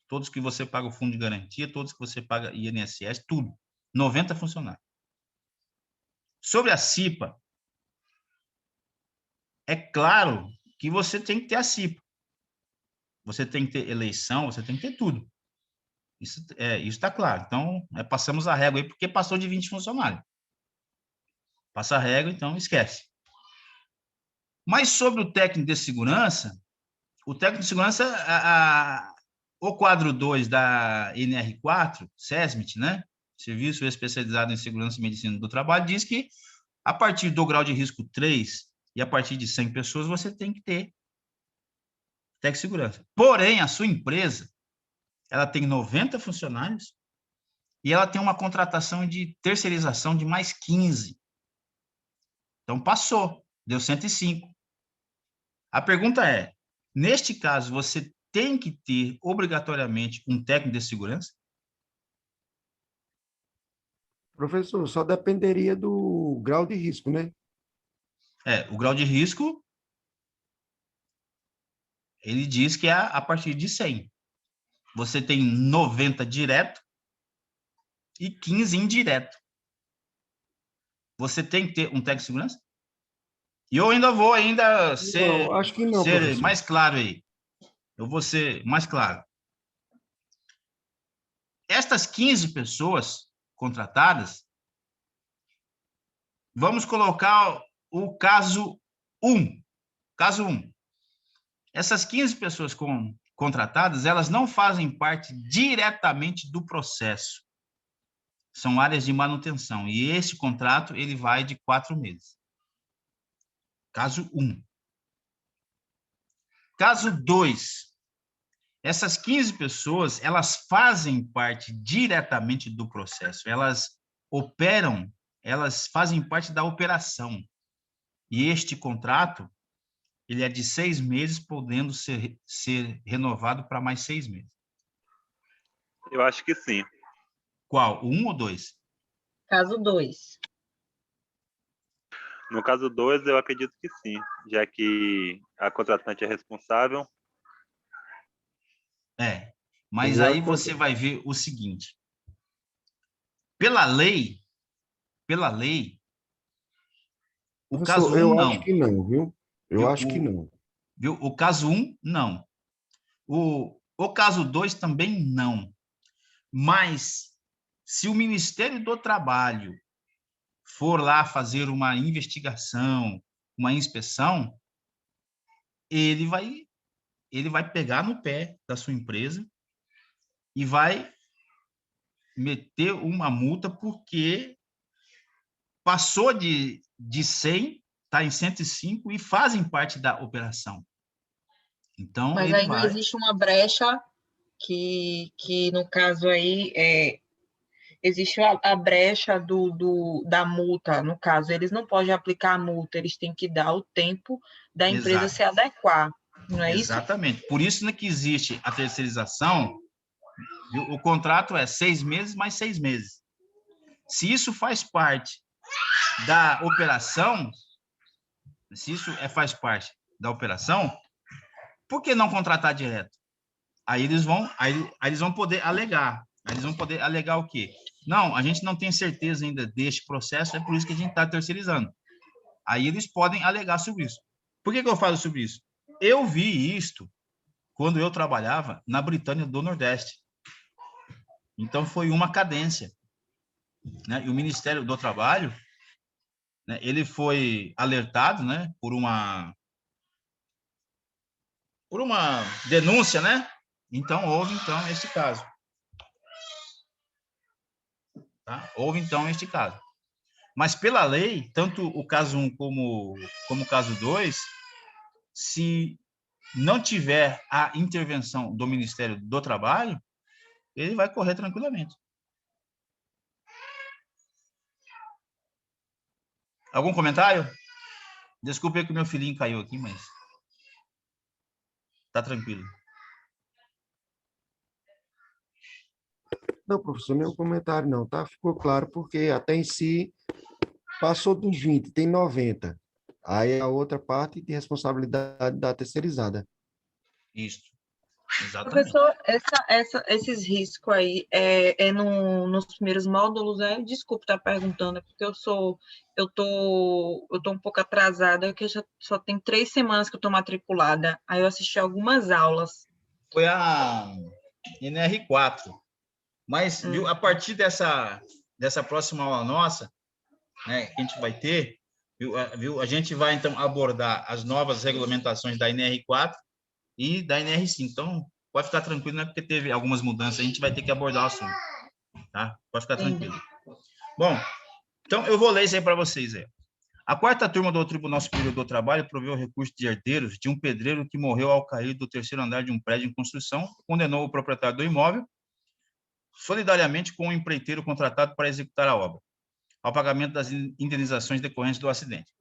todos que você paga o fundo de garantia, todos que você paga INSS, tudo. 90 funcionários. Sobre a CIPA, é claro que você tem que ter a CIPA. Você tem que ter eleição, você tem que ter tudo. Isso está claro. Então, passamos a régua aí, porque passou de 20 funcionários. Passa a régua, então esquece. Mas sobre o técnico de segurança, o técnico de segurança, o quadro 2 da NR4, SESMIT, né? Serviço Especializado em Segurança e Medicina do Trabalho, diz que a partir do grau de risco 3 e a partir de 100 pessoas, você tem que ter técnico de segurança. Porém, a sua empresa, ela tem 90 funcionários e ela tem uma contratação de terceirização de mais 15. Então, passou, deu 105. A pergunta é, neste caso, você tem que ter obrigatoriamente um técnico de segurança? Professor, só dependeria do grau de risco, né? O grau de risco, ele diz que é a partir de 100. Você tem 90 direto e 15 indireto. Você tem que ter um técnico de segurança? E eu ainda vou Não, acho que não, ser professor. mais claro aí. Eu vou ser mais claro. Estas 15 pessoas, contratadas, vamos colocar o caso 1. Caso 1. Essas 15 pessoas contratadas, elas não fazem parte diretamente do processo. São áreas de manutenção. E esse contrato, ele vai de 4 meses. Caso 1. Caso 2. Essas 15 pessoas, elas fazem parte diretamente do processo. Elas operam, elas fazem parte da operação. E este contrato, ele é de 6 meses, podendo ser renovado para mais 6 meses. Eu acho que sim. Qual? O 1 ou 2? Caso 2. No caso 2, eu acredito que sim, já que a contratante é responsável. Mas aí você vai ver o seguinte. Pela lei, o caso 1 não. Eu acho que não, viu? Eu acho que não. Viu? O caso 1, não. O caso 2 também não. Mas, se o Ministério do Trabalho for lá fazer uma investigação, uma inspeção, ele vai pegar no pé da sua empresa e vai meter uma multa porque passou de 100, está em 105 e fazem parte da operação. Então, Mas ele ainda existe uma brecha que no caso aí, existe a brecha da multa. No caso, eles não podem aplicar a multa, eles têm que dar o tempo da empresa Exato. se adequar, não é isso? Exatamente. Por isso, né, que existe a terceirização, viu? O contrato é 6 meses mais 6 meses. Se isso faz parte da operação, por que não contratar direto? Aí eles vão poder alegar. Aí eles vão poder alegar o quê? Não, a gente não tem certeza ainda deste processo, é por isso que a gente está terceirizando. Aí eles podem alegar sobre isso. Por que eu falo sobre isso? Eu vi isto quando eu trabalhava na Britânia do Nordeste. Então, foi uma cadência, né? E o Ministério do Trabalho, né, ele foi alertado, né, por uma denúncia, né? Então, houve, este caso. Tá? Houve, este caso. Mas, pela lei, tanto o caso 1 como o caso 2, se não tiver a intervenção do Ministério do Trabalho, ele vai correr tranquilamente. Algum comentário? Desculpe que o meu filhinho caiu aqui, mas tá tranquilo. Não, professor, nenhum comentário não, tá? Ficou claro, porque até em si passou dos 20, tem 90. Aí a outra parte de responsabilidade da terceirizada. Isso, exatamente. Professor, esses riscos aí nos primeiros módulos, né? Desculpe estar perguntando, é porque eu tô um pouco atrasada, porque só tem 3 semanas que eu estou matriculada. Aí eu assisti algumas aulas. Foi a NR4. Mas, viu, a partir dessa próxima aula nossa, né, que a gente vai ter, viu, a gente vai, então, abordar as novas regulamentações da NR4 e da NR5. Então, pode ficar tranquilo, né, porque teve algumas mudanças, a gente vai ter que abordar o assunto, tá? Pode ficar tranquilo. Bom, então, eu vou ler isso aí para vocês. A 4ª turma do Tribunal Superior do Trabalho proveu o recurso de herdeiros de um pedreiro que morreu ao cair do 3º andar de um prédio em construção, condenou o proprietário do imóvel solidariamente com o empreiteiro contratado para executar a obra, ao pagamento das indenizações decorrentes do acidente.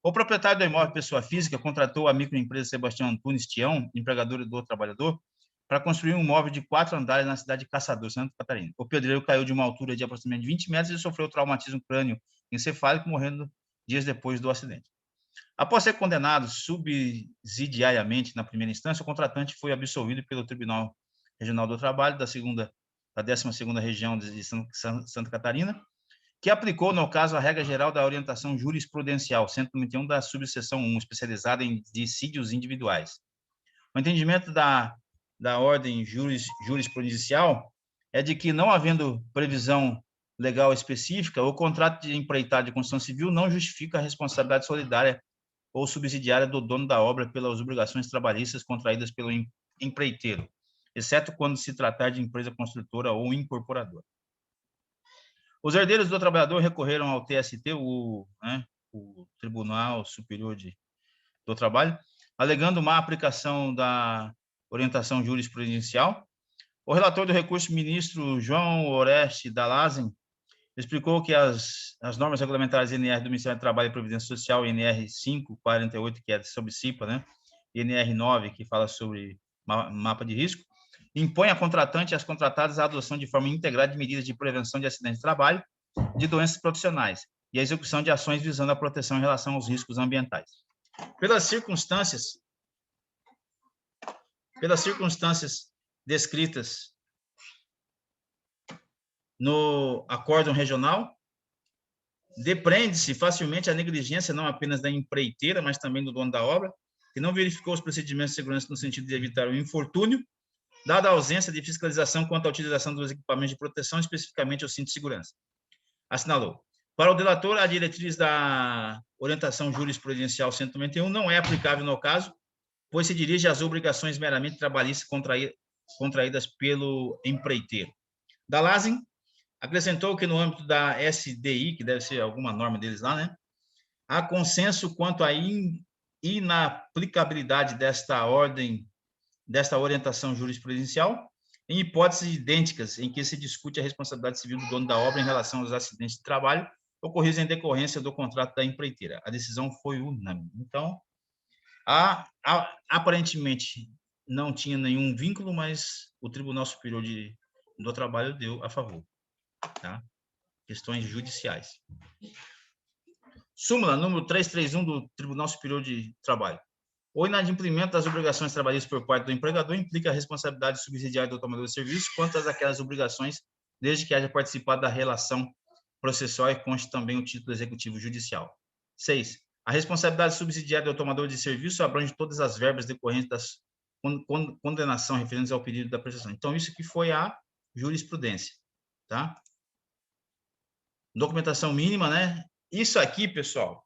O proprietário do imóvel, pessoa física, contratou a microempresa Sebastião Antunes Tião, empregadora do trabalhador, para construir um imóvel de 4 andares na cidade de Caçador, Santa Catarina. O pedreiro caiu de uma altura de aproximadamente 20 metros e sofreu traumatismo crânioencefálico, morrendo dias depois do acidente. Após ser condenado subsidiariamente na primeira instância, o contratante foi absolvido pelo Tribunal Regional do Trabalho da 12ª Região de Santa Catarina, que aplicou, no caso, a regra geral da orientação jurisprudencial 191 da subseção 1, especializada em dissídios individuais. O entendimento da ordem jurisprudencial é de que, não havendo previsão legal específica, o contrato de empreitada de construção civil não justifica a responsabilidade solidária ou subsidiária do dono da obra pelas obrigações trabalhistas contraídas pelo empreiteiro, exceto quando se tratar de empresa construtora ou incorporadora. Os herdeiros do trabalhador recorreram ao TST, o Tribunal Superior do Trabalho, alegando má aplicação da orientação jurisprudencial. O relator do recurso, ministro João Oreste Dalazen, explicou que as normas regulamentares NR do Ministério do Trabalho e Previdência Social, NR 548, que é sobre CIPA, né? E NR 9, que fala sobre mapa de risco, impõe a contratante e às contratadas a adoção de forma integrada de medidas de prevenção de acidentes de trabalho, de doenças profissionais e a execução de ações visando a proteção em relação aos riscos ambientais. Pelas circunstâncias descritas no acórdão regional, depreende-se facilmente a negligência não apenas da empreiteira, mas também do dono da obra, que não verificou os procedimentos de segurança no sentido de evitar o infortúnio, dada a ausência de fiscalização quanto à utilização dos equipamentos de proteção, especificamente o cinto de segurança. Assinalou. Para o delator, a diretriz da orientação jurisprudencial 191 não é aplicável no caso, pois se dirige às obrigações meramente trabalhistas contraídas pelo empreiteiro. Dalazen acrescentou que no âmbito da SDI, que deve ser alguma norma deles lá, né, há consenso quanto à inaplicabilidade desta orientação jurisprudencial, em hipóteses idênticas em que se discute a responsabilidade civil do dono da obra em relação aos acidentes de trabalho ocorridos em decorrência do contrato da empreiteira. A decisão foi unânime. Então, aparentemente não tinha nenhum vínculo, mas o Tribunal Superior do Trabalho deu a favor. Tá? Questões judiciais. Súmula número 331 do Tribunal Superior de Trabalho. O inadimplemento das obrigações trabalhistas por parte do empregador implica a responsabilidade subsidiária do tomador de serviço quanto àquelas obrigações, desde que haja participado da relação processual e conste também o título executivo judicial. 6. A responsabilidade subsidiária do tomador de serviço abrange todas as verbas decorrentes das condenação referentes ao período da prestação. Então, isso que foi a jurisprudência, tá? Documentação mínima, né? Isso aqui, pessoal,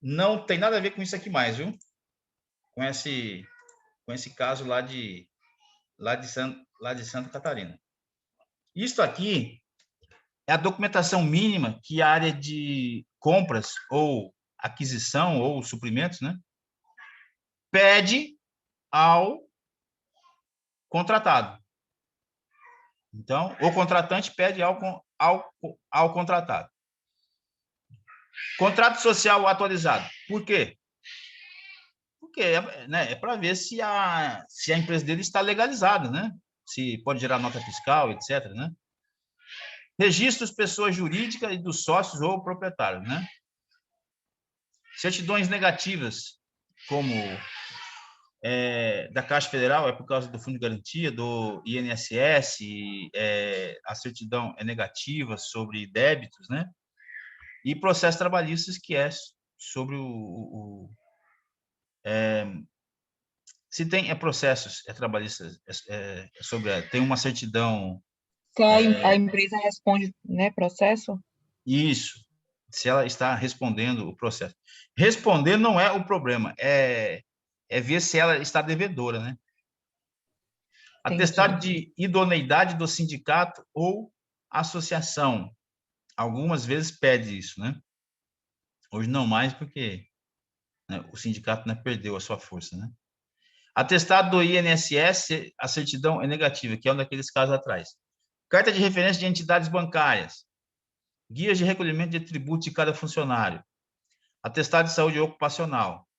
não tem nada a ver com isso aqui mais, viu? Com esse caso lá de Santa Catarina. Isso aqui é a documentação mínima que a área de compras ou aquisição ou suprimentos, né, pede ao contratado. Então, o contratante pede ao contratado. Contrato social atualizado. Por quê? Porque é para ver se a empresa dele está legalizada, né? Se pode gerar nota fiscal, etc., né? Registros, pessoa jurídica e dos sócios ou proprietários, né? Certidões negativas, como da Caixa Federal, é por causa do Fundo de Garantia, do INSS, a certidão é negativa sobre débitos, né? E processos trabalhistas, que é sobre se tem processos trabalhistas, tem uma certidão... Se a empresa responde, né, processo? Isso, se ela está respondendo o processo. Responder não é o problema, é ver se ela está devedora, né? Atestado de idoneidade do sindicato ou associação. Algumas vezes pede isso, né? Hoje não mais, porque, né, o sindicato, né, perdeu a sua força, né? Atestado do INSS, a certidão é negativa, que é um daqueles casos atrás. Carta de referência de entidades bancárias. Guias de recolhimento de tributos de cada funcionário. Atestado de saúde ocupacional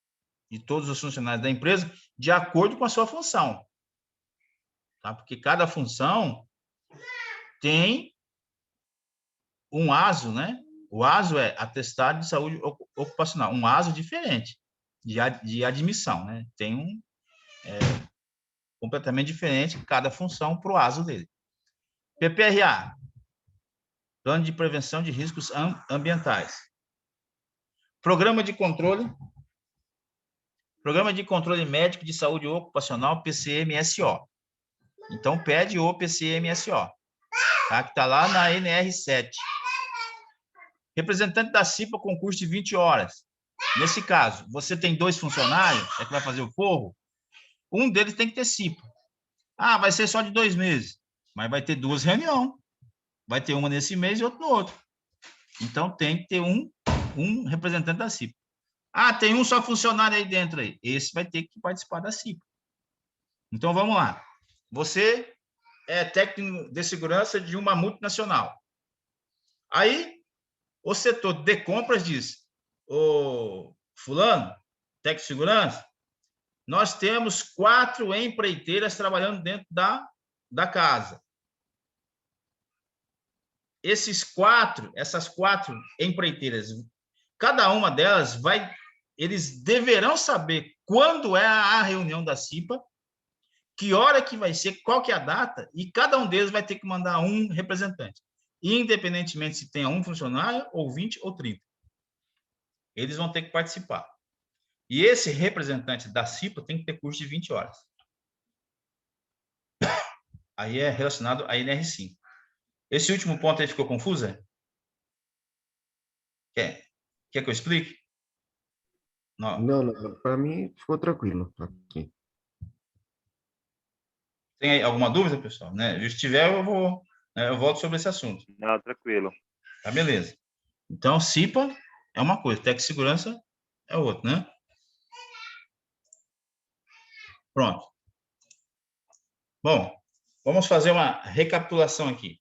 de todos os funcionários da empresa, de acordo com a sua função. Tá? Porque cada função tem um ASO, né? O ASO é atestado de saúde ocupacional, um ASO diferente de admissão, né? Tem completamente diferente cada função para o ASO dele. PPRA, Plano de Prevenção de Riscos Ambientais. Programa de Controle Médico de Saúde Ocupacional, PCMSO. Então, pede o PCMSO. tá? Que está lá na NR7. Representante da CIPA com curso de 20 horas. Nesse caso, você tem 2 funcionários, é que vai fazer o forro, um deles tem que ter CIPA. Ah, vai ser só de 2 meses, mas vai ter 2 reuniões. Vai ter uma nesse mês e outra no outro. Então, tem que ter um representante da CIPA. Ah, tem um só funcionário aí dentro aí. Esse vai ter que participar da CIPA. Então, vamos lá. Você é técnico de segurança de uma multinacional. Aí, o setor de compras diz, ô fulano, técnico de segurança, nós temos 4 empreiteiras trabalhando dentro da casa. Essas 4 empreiteiras, cada uma delas eles deverão saber quando é a reunião da CIPA, que hora que vai ser, qual que é a data, e cada um deles vai ter que mandar um representante, independentemente se tenha um funcionário, ou 20 ou 30. Eles vão ter que participar. E esse representante da CIPA tem que ter curso de 20 horas. Aí é relacionado à NR5. Esse último ponto aí ficou confuso? Quer que eu explique? Não, para mim ficou tranquilo aqui. Tem aí alguma dúvida, pessoal? Se tiver, eu volto sobre esse assunto. Não, tranquilo. Tá, beleza. Então, CIPA é uma coisa, técnico de segurança é outra, né? Pronto. Bom, vamos fazer uma recapitulação aqui.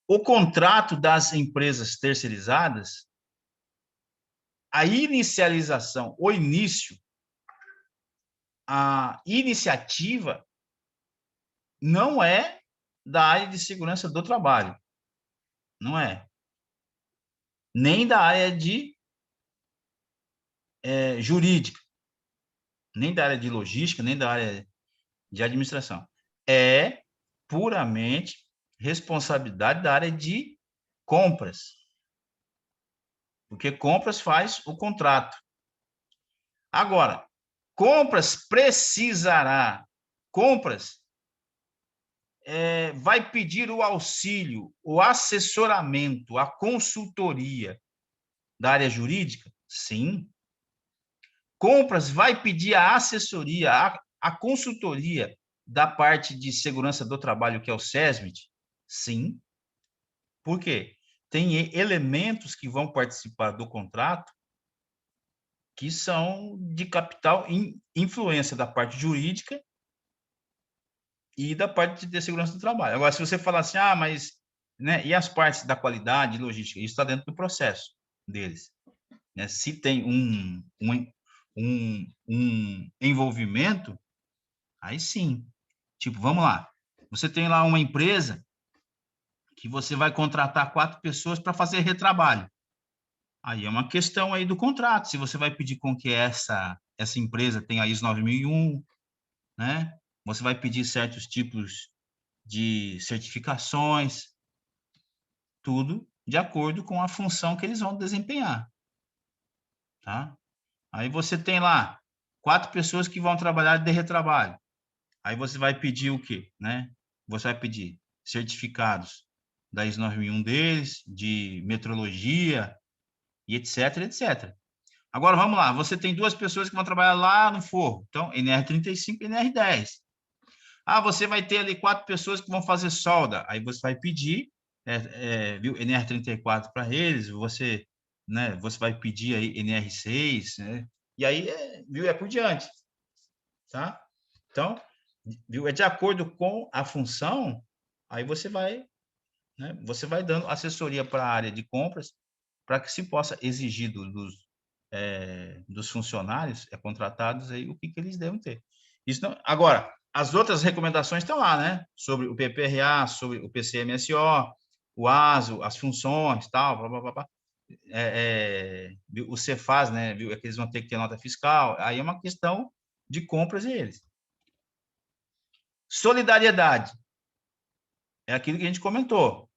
O contrato das empresas terceirizadas, a inicialização, o início, a iniciativa não é da área de segurança do trabalho. Não é. Nem da área de jurídica, nem da área de logística, nem da área de administração. É puramente responsabilidade da área de compras. Porque compras faz o contrato. Agora, compras vai pedir o auxílio, o assessoramento, a consultoria da área jurídica? Sim. Compras vai pedir a assessoria, a consultoria da parte de segurança do trabalho, que é o SESMIT? Sim. Por quê? Tem elementos que vão participar do contrato que são de capital influência da parte jurídica e da parte de segurança do trabalho. Agora, se você falar assim, mas e as partes da qualidade e logística? Isso está dentro do processo deles. Se tem um envolvimento, aí sim. Tipo, vamos lá. Você tem lá uma empresa que você vai contratar 4 pessoas para fazer retrabalho. Aí é uma questão aí do contrato, se você vai pedir com que essa empresa tenha a ISO 9001, né? Você vai pedir certos tipos de certificações, tudo de acordo com a função que eles vão desempenhar, tá? Aí você tem lá 4 pessoas que vão trabalhar de retrabalho. Aí você vai pedir o quê, né? Você vai pedir certificados da ISO 9001 deles, de metrologia, e etc, etc. Agora, vamos lá. Você tem 2 pessoas que vão trabalhar lá no forro. Então, NR35 e NR10. Você vai ter ali 4 pessoas que vão fazer solda. Aí você vai pedir NR34 para eles. Você vai pedir aí NR6, né? E aí, é por diante. Tá? Então, é de acordo com a função, aí você vai dando assessoria para a área de compras, para que se possa exigir dos funcionários contratados aí o que eles devem ter. Isso não... Agora, as outras recomendações estão lá, né? Sobre o PPRA, sobre o PCMSO, o ASO, as funções, tal, blá, blá, blá, blá. O Cefaz, né? É que eles vão ter que ter nota fiscal. Aí é uma questão de compras eles. Solidariedade. É aquilo que a gente comentou.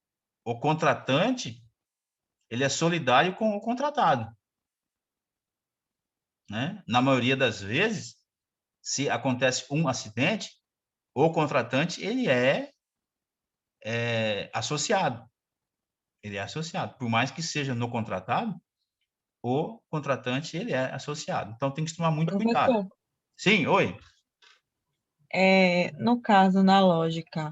O contratante, ele é solidário com o contratado. Né? Na maioria das vezes, se acontece um acidente, o contratante, ele é associado. Ele é associado. Por mais que seja no contratado, o contratante, ele é associado. Então, tem que tomar muito cuidado. Professor, Sim, oi. no caso, na lógica,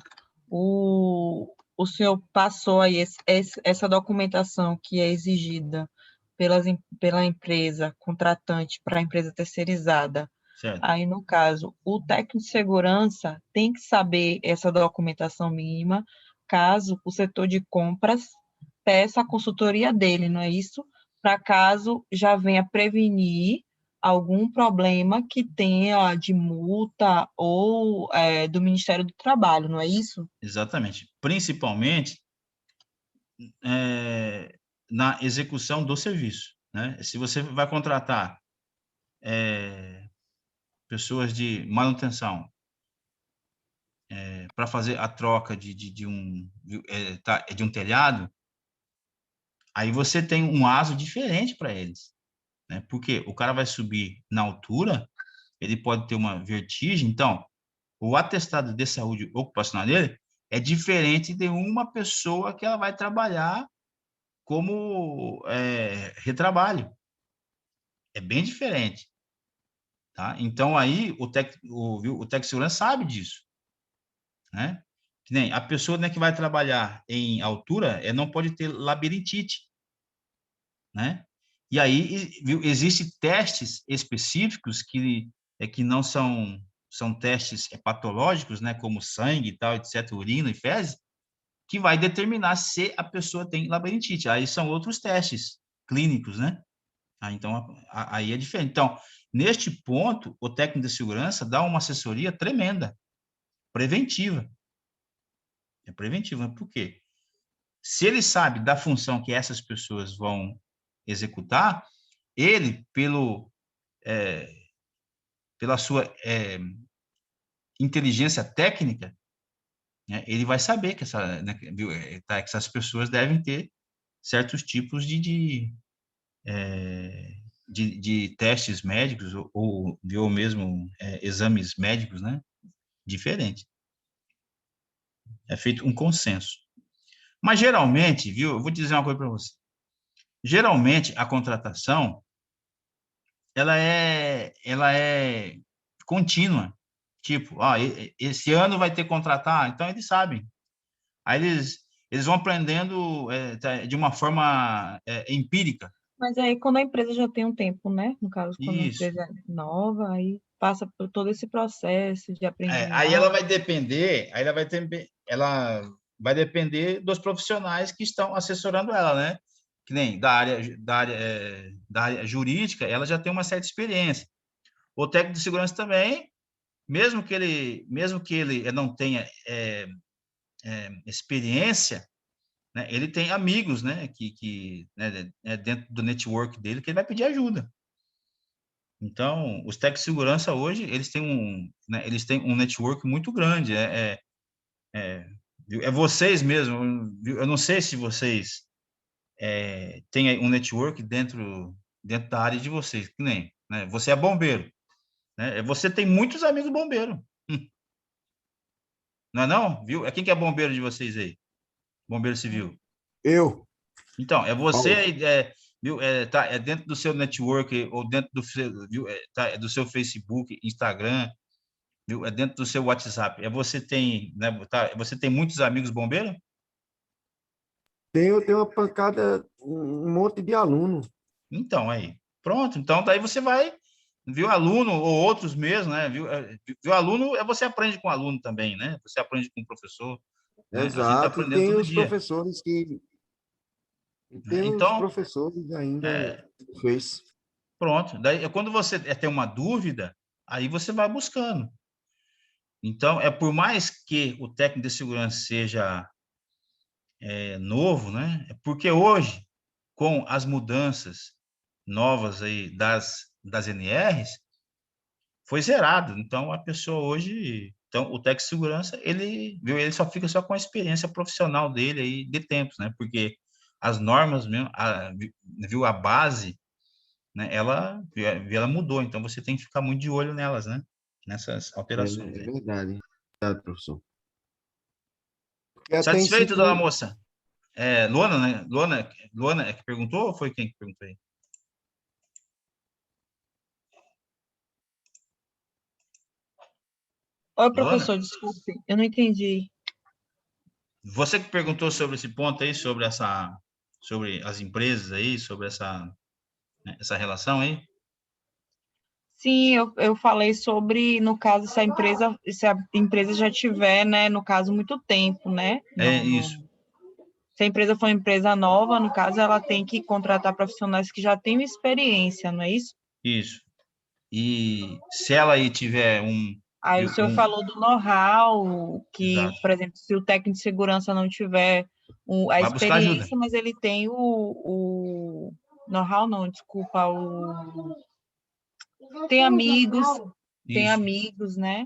o senhor passou aí essa documentação que é exigida pela empresa contratante para a empresa terceirizada. Certo. Aí, no caso, o técnico de segurança tem que saber essa documentação mínima, caso o setor de compras peça a consultoria dele, não é isso? Para caso já venha prevenir algum problema que tenha de multa ou do Ministério do Trabalho, não é isso? Exatamente. Principalmente na execução do serviço, né? Se você vai contratar pessoas de manutenção para fazer a troca de um telhado, aí você tem um ASO diferente para eles, né? Porque o cara vai subir na altura, ele pode ter uma vertigem, então o atestado de saúde ocupacional dele é diferente de uma pessoa que ela vai trabalhar como retrabalho. É bem diferente, tá? Então, aí, o técnico de segurança sabe disso, né? Que nem a pessoa, né, que vai trabalhar em altura, não pode ter labirintite, né? E aí, viu, existem testes específicos que não são testes patológicos, né, como sangue e tal, etc., urina e fezes, que vai determinar se a pessoa tem labirintite. Aí são outros testes clínicos, né? Então, aí é diferente. Então, neste ponto, o técnico de segurança dá uma assessoria tremenda, preventiva. É preventiva, por quê? Se ele sabe da função que essas pessoas vão executar, ele, pela sua inteligência técnica, né, ele vai saber que que essas pessoas devem ter certos tipos de testes médicos ou mesmo exames médicos, né, diferentes. É feito um consenso. Mas geralmente, viu, eu vou dizer uma coisa para você. Geralmente a contratação ela é contínua. Tipo, esse ano vai ter que contratar, então eles sabem. Aí eles vão aprendendo de uma forma empírica. Mas aí, quando a empresa já tem um tempo, né? No caso, quando a Isso. empresa é nova, aí passa por todo esse processo de Aí ela aprendizagem. vai depender, ela vai depender dos profissionais que estão assessorando ela, né? Que nem da área jurídica, ela já tem uma certa experiência. O técnico de segurança também, mesmo que ele não tenha experiência, né? Ele tem amigos, né? Que né, dentro do network dele que ele vai pedir ajuda. Então, os técnicos de segurança hoje, eles têm um network muito grande. Vocês mesmo, eu não sei se vocês têm um network dentro da área de vocês, que nem, né? Você é bombeiro, né? Você tem muitos amigos bombeiros, não é não? Viu? Quem que é bombeiro de vocês aí? Bombeiro civil. Eu, Então, você, Paulo, viu? Dentro do seu network ou dentro do seu, viu? Do seu Facebook, Instagram, viu? Dentro do seu WhatsApp. Você tem, né? Você tem muitos amigos bombeiros? tenho uma pancada, um monte de aluno. Então, aí. Pronto. Então, daí você vai, viu, aluno ou outros mesmo, né? Viu, aluno, você aprende com aluno também, né? Você aprende com o professor, né? A gente está Exato, e aprendendo tem todo os dia, professores que. E né? tem os Então, professores ainda que fez. pronto. Daí, quando você tem uma dúvida, aí você vai buscando. Então, por mais que o técnico de segurança seja novo, né? Porque hoje, com as mudanças novas aí das NRs, foi zerado. Então, a pessoa hoje, então, o técnico de segurança, ele só fica só com a experiência profissional dele aí de tempos, né? Porque as normas mesmo, a base, né? Ela mudou. Então, você tem que ficar muito de olho nelas, né? Nessas É, alterações é aí. verdade. Verdade, professor. Porque até em si Satisfeito, dona moça? Luana, né? Luana é que perguntou ou foi quem que perguntou aí? Oi, Luana? professor, desculpe, eu não entendi. Você que perguntou sobre esse ponto aí, sobre as empresas aí, sobre essa relação aí? Sim, eu falei sobre, no caso, se a empresa já tiver, né, no caso, muito tempo, né? É isso, Se a empresa for uma empresa nova, no caso, ela tem que contratar profissionais que já tenham experiência, não é isso? isso. E se ela aí tiver Aí o senhor falou do know-how, que, Exato. por exemplo, se o técnico de segurança não tiver a Vai buscar ajuda. experiência, mas ele tem o know-how, não, desculpa, tem amigos, Isso. né?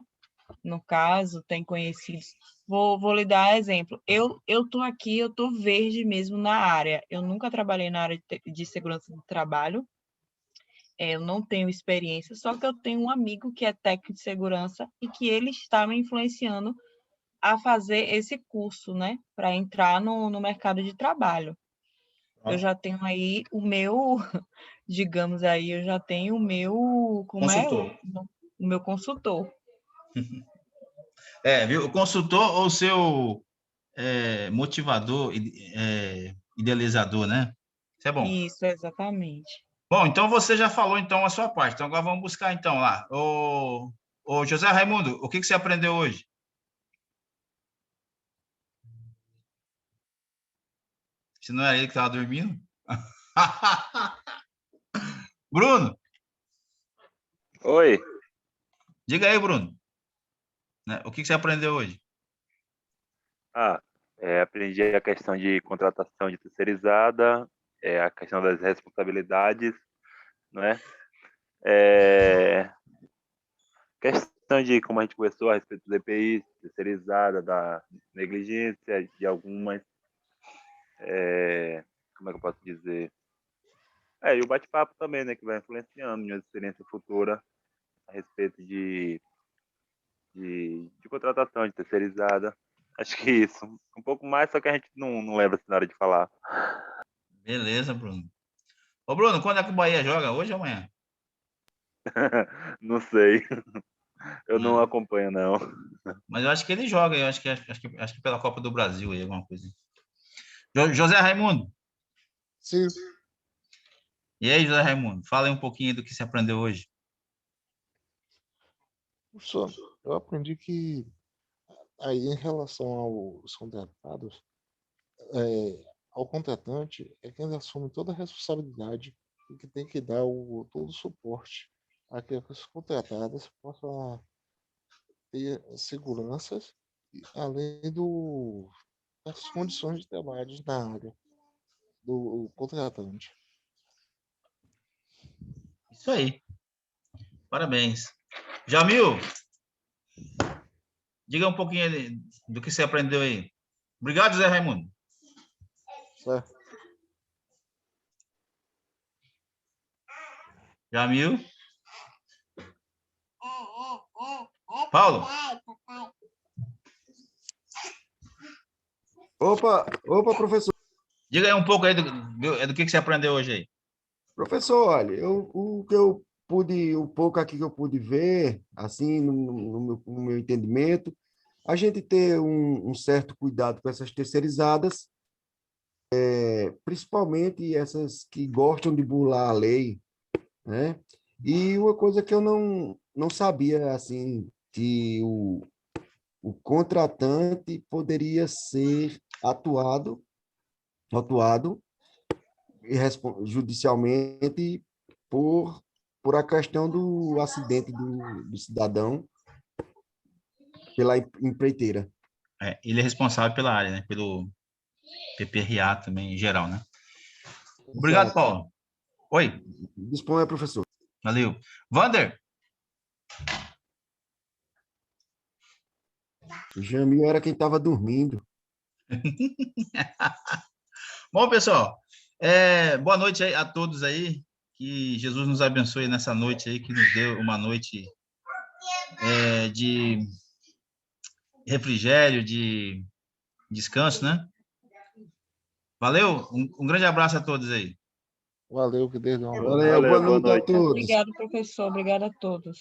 No caso, tem conhecidos. Vou lhe dar exemplo. Eu tô aqui, eu tô verde mesmo na área. Eu nunca trabalhei na área de segurança do trabalho. Eu não tenho experiência, só que eu tenho um amigo que é técnico de segurança e que ele está me influenciando a fazer esse curso, né, para entrar no mercado de trabalho. Eu já tenho aí o meu, digamos aí, eu já tenho o meu, Consultor. O meu consultor. Viu? O consultor ou seu motivador, idealizador, né? Isso é bom. Isso, exatamente. Bom, então você já falou então a sua parte. Então agora vamos buscar então lá. Ô José Raimundo, o que você aprendeu hoje? Se não era ele que estava dormindo? Bruno, Oi. diga aí, Bruno. Né? O que você aprendeu hoje? Aprendi a questão de contratação de terceirizada, a questão das responsabilidades, não é? Questão de como a gente conversou a respeito do EPI, terceirizada, da negligência, de algumas, como é que eu posso dizer? E o bate-papo também, né, que vai influenciando minha experiência futura a respeito de contratação, de terceirizada. Acho que isso. Um pouco mais, só que a gente não lembra assim, na hora de falar. Beleza, Bruno. Ô, Bruno, quando é que o Bahia joga? Hoje ou amanhã? Não sei. Eu não Ah, acompanho, não. mas eu acho que ele joga, eu acho que pela Copa do Brasil aí, alguma coisa. José Raimundo. Sim, E aí, José Raimundo, fala aí um pouquinho do que você aprendeu hoje. professor, eu aprendi que aí em relação aos contratados, ao contratante é quem assume toda a responsabilidade e que tem que dar todo o suporte a que as contratadas possam ter seguranças, além das condições de trabalho na área do contratante. Isso aí. Parabéns. Jamil, diga um pouquinho do que você aprendeu aí. Obrigado, José Raimundo. Certo? Jamil. Paulo. Opa, professor. Diga aí um pouco aí do que você aprendeu hoje aí. Professor, olha, o que eu pude, o pouco aqui que eu pude ver, assim, no meu entendimento, a gente ter um certo cuidado com essas terceirizadas, principalmente essas que gostam de burlar a lei, né? E uma coisa que eu não sabia, assim, que o contratante poderia ser atuado judicialmente por a questão do acidente do cidadão pela empreiteira. Ele é responsável pela área, né? Pelo PPRA também, em geral, né? Obrigado, Exato. Paulo. Oi. Disponha, professor. Valeu. Vander. O Jamil era quem estava dormindo. Bom, pessoal, boa noite a todos aí. Que Jesus nos abençoe nessa noite aí, que nos deu uma noite de refrigério, de descanso, né? Valeu, um grande abraço a todos aí. Valeu, que Deus dê uma boa Valeu, boa Valeu, boa noite a noite. todos. Obrigada, professor. Obrigada a todos.